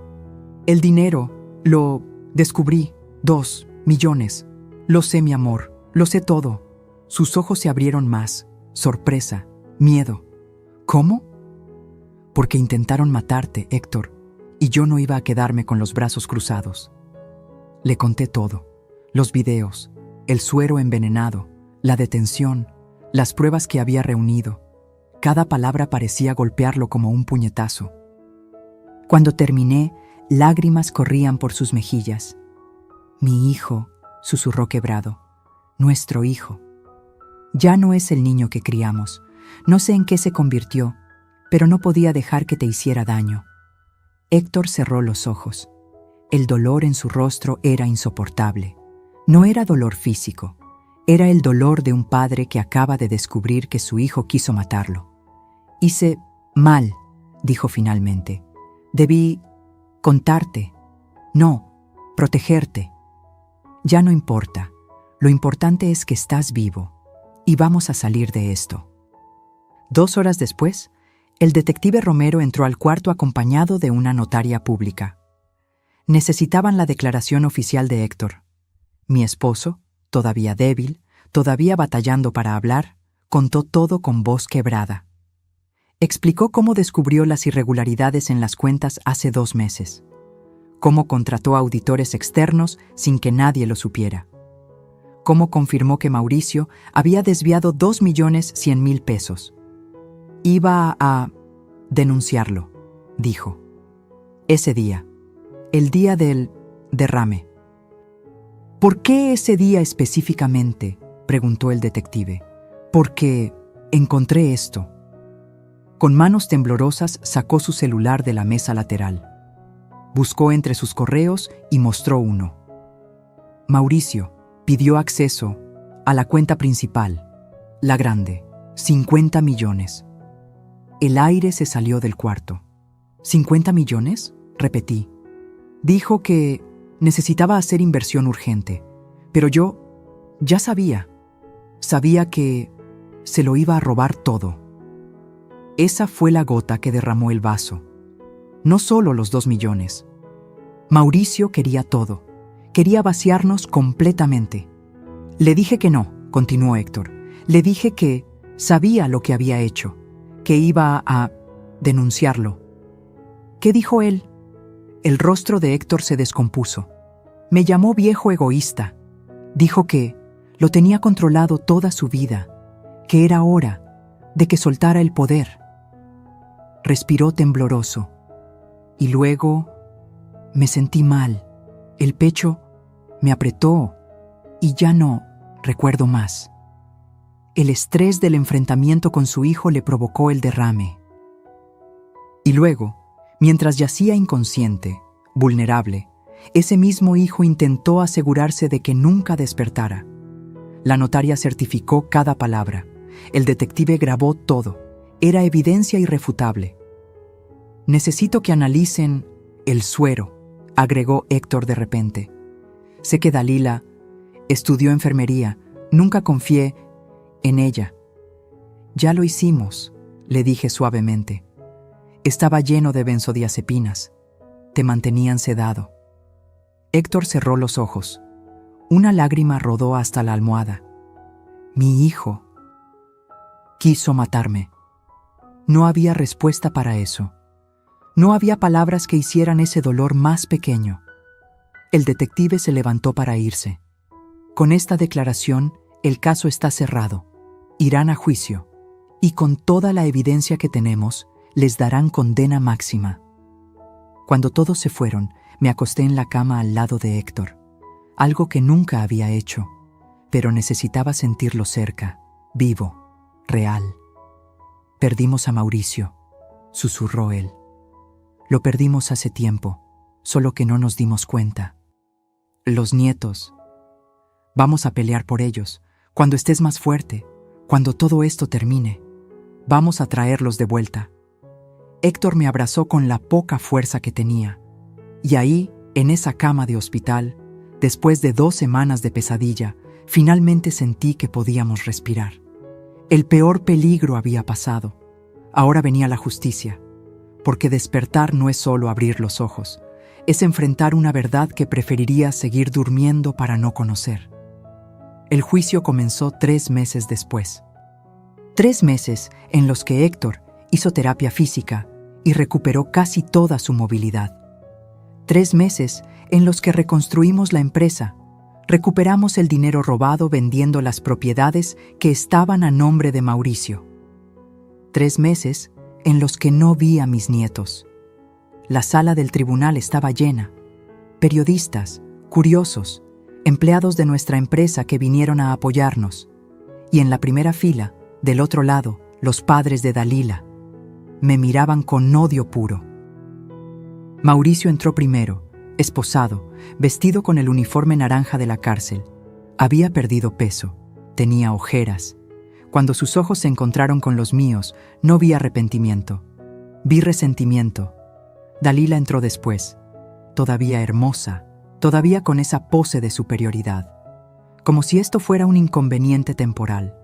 A: «El dinero, lo descubrí. 2 millones. Lo sé, mi amor, lo sé todo». Sus ojos se abrieron más. Sorpresa, miedo. «¿Cómo?» «Porque intentaron matarte, Héctor, y yo no iba a quedarme con los brazos cruzados». Le conté todo. Los videos, el suero envenenado, la detención, las pruebas que había reunido. Cada palabra parecía golpearlo como un puñetazo. Cuando terminé, lágrimas corrían por sus mejillas. «Mi hijo», susurró quebrado. «Nuestro hijo. Ya no es el niño que criamos. No sé en qué se convirtió, pero no podía dejar que te hiciera daño». Héctor cerró los ojos. El dolor en su rostro era insoportable. No era dolor físico. Era el dolor de un padre que acaba de descubrir que su hijo quiso matarlo. Hice mal, dijo finalmente. Debí contarte. No, protegerte. Ya no importa. Lo importante es que estás vivo y vamos a salir de esto. 2 horas después, el detective Romero entró al cuarto acompañado de una notaria pública. Necesitaban la declaración oficial de Héctor. Mi esposo, todavía débil, todavía batallando para hablar, contó todo con voz quebrada. Explicó cómo descubrió las irregularidades en las cuentas hace 2 meses, cómo contrató auditores externos sin que nadie lo supiera, cómo confirmó que Mauricio había desviado 2.100.000 pesos. Iba a denunciarlo, dijo. Ese día, el día del derrame. ¿Por qué ese día específicamente?, preguntó el detective. Porque encontré esto. Con manos temblorosas sacó su celular de la mesa lateral. Buscó entre sus correos y mostró uno. Mauricio pidió acceso a la cuenta principal, la grande, 50 millones. El aire se salió del cuarto. ¿50 millones? Repetí. Dijo que necesitaba hacer inversión urgente, pero yo ya sabía que se lo iba a robar todo. Esa fue la gota que derramó el vaso. No solo los 2 millones. Mauricio quería todo. Quería vaciarnos completamente. Le dije que no, continuó Héctor. Le dije que sabía lo que había hecho, que iba a denunciarlo. ¿Qué dijo él? El rostro de Héctor se descompuso. Me llamó viejo egoísta. Dijo que lo tenía controlado toda su vida, que era hora de que soltara el poder. Respiró tembloroso. Y luego me sentí mal. El pecho me apretó y ya no recuerdo más. El estrés del enfrentamiento con su hijo le provocó el derrame. Y luego, mientras yacía inconsciente, vulnerable, ese mismo hijo intentó asegurarse de que nunca despertara. La notaria certificó cada palabra. El detective grabó todo. Era evidencia irrefutable. Necesito que analicen el suero, agregó Héctor de repente. Sé que Dalila estudió enfermería. Nunca confié en ella. Ya lo hicimos, le dije suavemente. Estaba lleno de benzodiazepinas. Te mantenían sedado. Héctor cerró los ojos. Una lágrima rodó hasta la almohada. Mi hijo quiso matarme. No había respuesta para eso. No había palabras que hicieran ese dolor más pequeño. El detective se levantó para irse. Con esta declaración, el caso está cerrado. Irán a juicio. Y con toda la evidencia que tenemos, les darán condena máxima. Cuando todos se fueron, me acosté en la cama al lado de Héctor. Algo que nunca había hecho, pero necesitaba sentirlo cerca, vivo, real. Perdimos a Mauricio, susurró él. Lo perdimos hace tiempo, solo que no nos dimos cuenta. Los nietos. Vamos a pelear por ellos. Cuando estés más fuerte, cuando todo esto termine, vamos a traerlos de vuelta. Héctor me abrazó con la poca fuerza que tenía. Y ahí, en esa cama de hospital, después de 2 semanas de pesadilla, finalmente sentí que podíamos respirar. El peor peligro había pasado. Ahora venía la justicia. Porque despertar no es solo abrir los ojos, es enfrentar una verdad que preferiría seguir durmiendo para no conocer. El juicio comenzó 3 meses después. 3 meses en los que Héctor hizo terapia física y recuperó casi toda su movilidad. 3 meses en los que reconstruimos la empresa, recuperamos el dinero robado vendiendo las propiedades que estaban a nombre de Mauricio. 3 meses en los que no vi a mis nietos. La sala del tribunal estaba llena. Periodistas, curiosos, empleados de nuestra empresa que vinieron a apoyarnos. Y en la primera fila, del otro lado, los padres de Dalila. Me miraban con odio puro. Mauricio entró primero, esposado, vestido con el uniforme naranja de la cárcel. Había perdido peso, Tenía ojeras. Cuando sus ojos se encontraron con los míos, no vi arrepentimiento. Vi resentimiento. Dalila entró después, todavía hermosa, todavía con esa pose de superioridad, como si esto fuera un inconveniente temporal,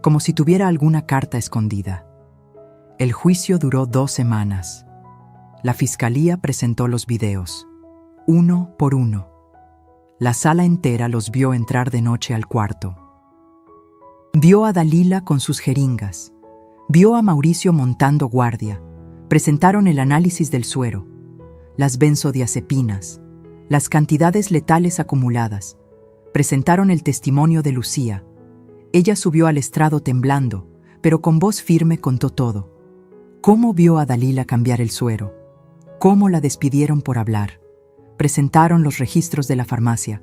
A: como si tuviera alguna carta escondida. El juicio duró 2 semanas. La fiscalía presentó los videos, uno por uno. La sala entera los vio entrar de noche al cuarto. Vio a Dalila con sus jeringas. Vio a Mauricio montando guardia. Presentaron el análisis del suero, las benzodiazepinas, las cantidades letales acumuladas. Presentaron el testimonio de Lucía. Ella subió al estrado temblando, pero con voz firme contó todo. Cómo vio a Dalila cambiar el suero. Cómo la despidieron por hablar. Presentaron los registros de la farmacia,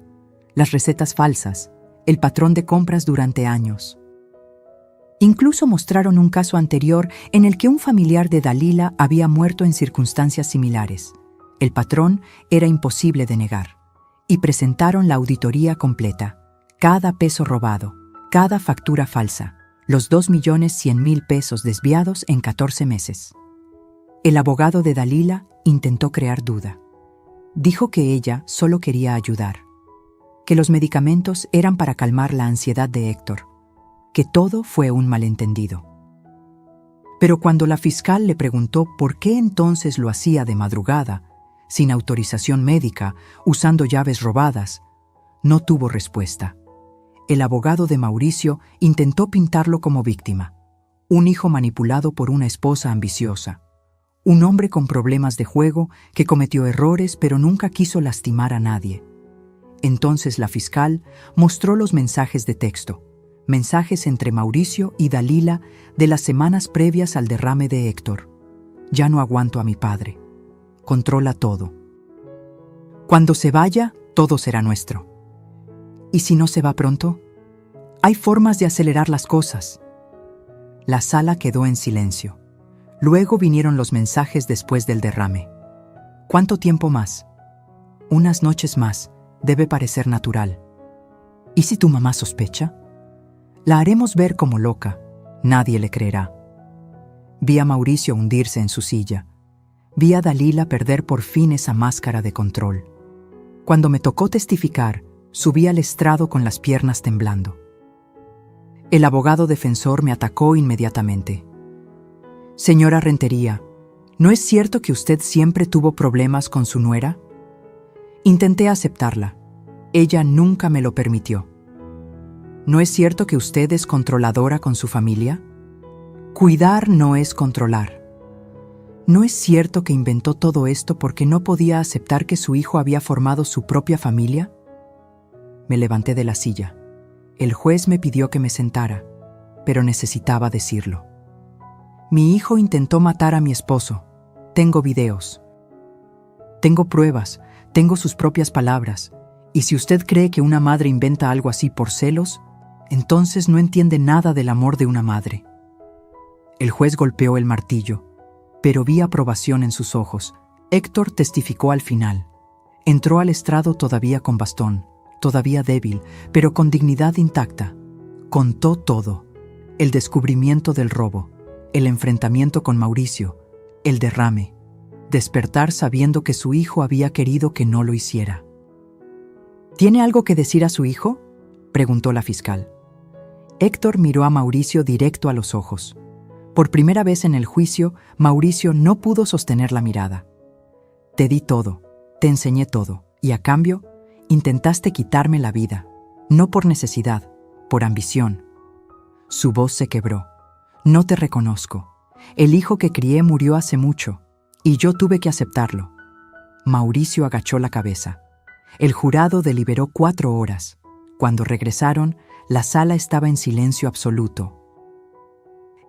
A: las recetas falsas, el patrón de compras durante años. Incluso mostraron un caso anterior en el que un familiar de Dalila había muerto en circunstancias similares. El patrón era imposible de negar. Y presentaron la auditoría completa. Cada peso robado, cada factura falsa, los 2.100.000 pesos desviados en 14 meses. El abogado de Dalila intentó crear duda. Dijo que ella solo quería ayudar, que los medicamentos eran para calmar la ansiedad de Héctor, que todo fue un malentendido. Pero cuando la fiscal le preguntó por qué entonces lo hacía de madrugada, sin autorización médica, usando llaves robadas, no tuvo respuesta. El abogado de Mauricio intentó pintarlo como víctima, un hijo manipulado por una esposa ambiciosa, un hombre con problemas de juego que cometió errores pero nunca quiso lastimar a nadie. Entonces la fiscal mostró los mensajes de texto, mensajes entre Mauricio y Dalila de las semanas previas al derrame de Héctor. Ya no aguanto a mi padre. Controla todo. Cuando se vaya, todo será nuestro. ¿Y si no se va pronto? Hay formas de acelerar las cosas. La sala quedó en silencio. Luego vinieron los mensajes después del derrame. ¿Cuánto tiempo más? Unas noches más. Debe parecer natural. ¿Y si tu mamá sospecha? La haremos ver como loca. Nadie le creerá. Vi a Mauricio hundirse en su silla. Vi a Dalila perder por fin esa máscara de control. Cuando me tocó testificar, subí al estrado con las piernas temblando. El abogado defensor me atacó inmediatamente. Señora Rentería, ¿no es cierto que usted siempre tuvo problemas con su nuera? Intenté aceptarla. Ella nunca me lo permitió. ¿No es cierto que usted es controladora con su familia? Cuidar no es controlar. ¿No es cierto que inventó todo esto porque no podía aceptar que su hijo había formado su propia familia? Me levanté de la silla. El juez me pidió que me sentara, pero necesitaba decirlo. Mi hijo intentó matar a mi esposo. Tengo videos. Tengo pruebas, tengo sus propias palabras. Y si usted cree que una madre inventa algo así por celos, entonces no entiende nada del amor de una madre. El juez golpeó el martillo, pero vi aprobación en sus ojos. Héctor testificó al final. Entró al estrado todavía con bastón, todavía débil, pero con dignidad intacta. Contó todo. El descubrimiento del robo, el enfrentamiento con Mauricio, el derrame, despertar sabiendo que su hijo había querido que no lo hiciera. ¿Tiene algo que decir a su hijo?, preguntó la fiscal. Héctor miró a Mauricio directo a los ojos. Por primera vez en el juicio, Mauricio no pudo sostener la mirada. Te di todo, te enseñé todo, y a cambio, intentaste quitarme la vida, no por necesidad, por ambición. Su voz se quebró. No te reconozco. El hijo que crié murió hace mucho, y yo tuve que aceptarlo. Mauricio agachó la cabeza. El jurado deliberó 4 horas. Cuando regresaron, la sala estaba en silencio absoluto.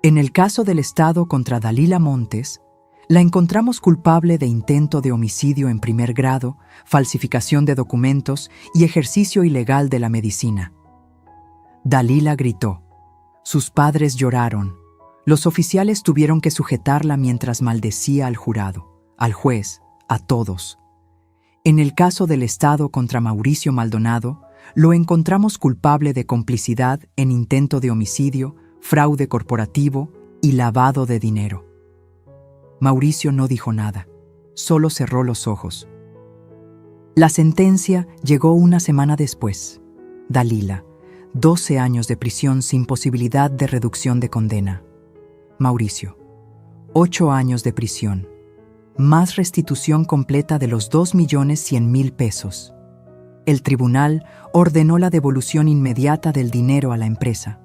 A: En el caso del Estado contra Dalila Montes, la encontramos culpable de intento de homicidio en primer grado, falsificación de documentos y ejercicio ilegal de la medicina. Dalila gritó. Sus padres lloraron. Los oficiales tuvieron que sujetarla mientras maldecía al jurado, al juez, a todos. En el caso del Estado contra Mauricio Maldonado, lo encontramos culpable de complicidad en intento de homicidio, fraude corporativo y lavado de dinero. Mauricio no dijo nada, solo cerró los ojos. La sentencia llegó una semana después. Dalila, 12 años de prisión sin posibilidad de reducción de condena. Mauricio, 8 años de prisión, más restitución completa de los 2.100.000 pesos. El tribunal ordenó la devolución inmediata del dinero a la empresa.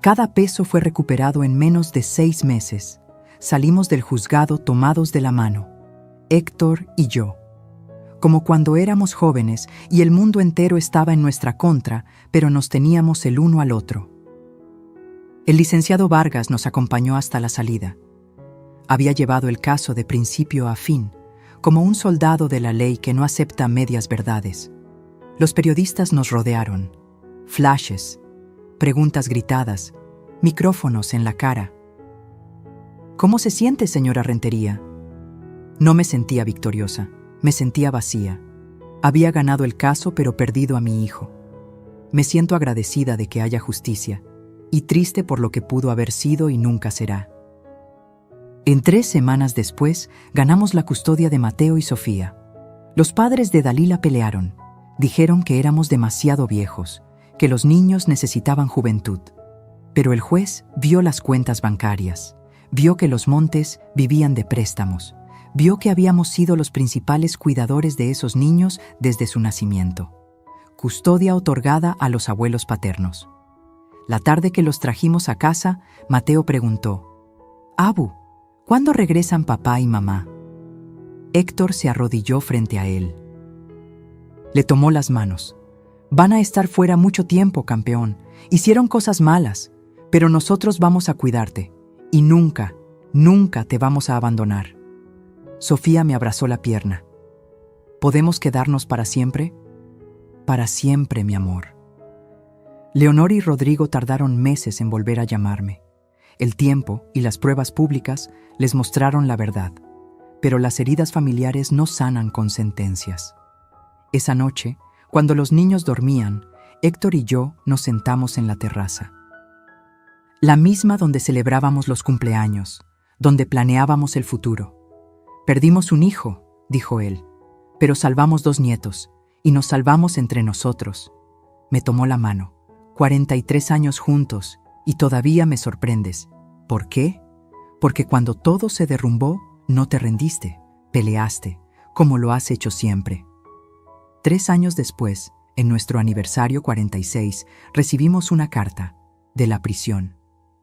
A: Cada peso fue recuperado en menos de 6 meses. Salimos del juzgado tomados de la mano, Héctor y yo. Como cuando éramos jóvenes y el mundo entero estaba en nuestra contra, pero nos teníamos el uno al otro. El licenciado Vargas nos acompañó hasta la salida. Había llevado el caso de principio a fin, como un soldado de la ley que no acepta medias verdades. Los periodistas nos rodearon. Flashes, preguntas gritadas, micrófonos en la cara. ¿Cómo se siente, señora Rentería? No me sentía victoriosa, me sentía vacía. Había ganado el caso, pero perdido a mi hijo. Me siento agradecida de que haya justicia, y triste por lo que pudo haber sido y nunca será. En 3 semanas después, ganamos la custodia de Mateo y Sofía. Los padres de Dalila pelearon. Dijeron que éramos demasiado viejos, que los niños necesitaban juventud. Pero el juez vio las cuentas bancarias, vio que los Montes vivían de préstamos, vio que habíamos sido los principales cuidadores de esos niños desde su nacimiento. Custodia otorgada a los abuelos paternos. La tarde que los trajimos a casa, Mateo preguntó: «Abu, ¿cuándo regresan papá y mamá?». Héctor se arrodilló frente a él. Le tomó las manos. «Van a estar fuera mucho tiempo, campeón. Hicieron cosas malas, pero nosotros vamos a cuidarte. Y nunca, nunca te vamos a abandonar». Sofía me abrazó la pierna. ¿Podemos quedarnos para siempre? Para siempre, mi amor. Leonor y Rodrigo tardaron meses en volver a llamarme. El tiempo y las pruebas públicas les mostraron la verdad, pero las heridas familiares no sanan con sentencias. Esa noche, cuando los niños dormían, Héctor y yo nos sentamos en la terraza. La misma donde celebrábamos los cumpleaños, donde planeábamos el futuro. «Perdimos un hijo», dijo él, «pero salvamos 2 nietos, y nos salvamos entre nosotros». Me tomó la mano. 43 años juntos, y todavía me sorprendes. ¿Por qué? Porque cuando todo se derrumbó, no te rendiste, peleaste, como lo has hecho siempre. 3 años después, en nuestro aniversario 46, recibimos una carta de la prisión.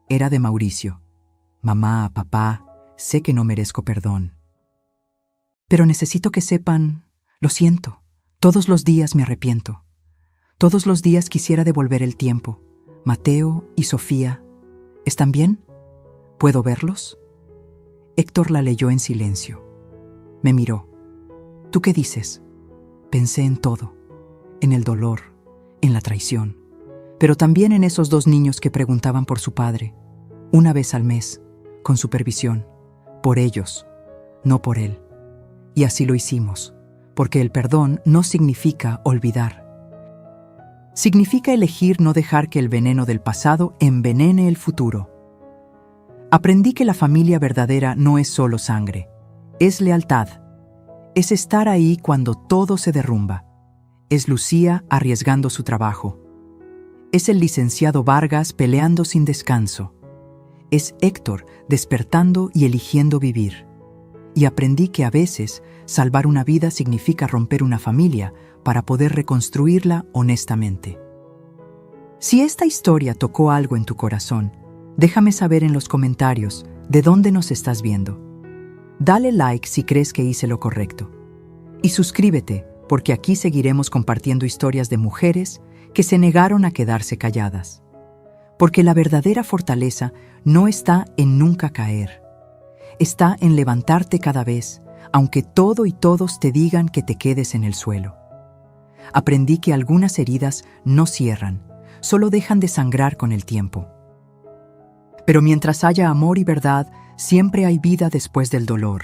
A: Era de Mauricio. «Mamá, papá, sé que no merezco perdón. Pero necesito que sepan, lo siento, todos los días me arrepiento. Todos los días quisiera devolver el tiempo. Mateo y Sofía, ¿están bien? ¿Puedo verlos?». Héctor la leyó en silencio. Me miró. «¿Tú qué dices?». Pensé en todo, en el dolor, en la traición, pero también en esos 2 niños que preguntaban por su padre, una vez al mes, con supervisión, por ellos, no por él. Y así lo hicimos, porque el perdón no significa olvidar. Significa elegir no dejar que el veneno del pasado envenene el futuro. Aprendí que la familia verdadera no es solo sangre, es lealtad. Es estar ahí cuando todo se derrumba. Es Lucía arriesgando su trabajo. Es el licenciado Vargas peleando sin descanso. Es Héctor despertando y eligiendo vivir. Y aprendí que a veces salvar una vida significa romper una familia para poder reconstruirla honestamente. Si esta historia tocó algo en tu corazón, déjame saber en los comentarios de dónde nos estás viendo. Dale like si crees que hice lo correcto. Y suscríbete, porque aquí seguiremos compartiendo historias de mujeres que se negaron a quedarse calladas. Porque la verdadera fortaleza no está en nunca caer. Está en levantarte cada vez, aunque todo y todos te digan que te quedes en el suelo. Aprendí que algunas heridas no cierran, solo dejan de sangrar con el tiempo. Pero mientras haya amor y verdad, siempre hay vida después del dolor.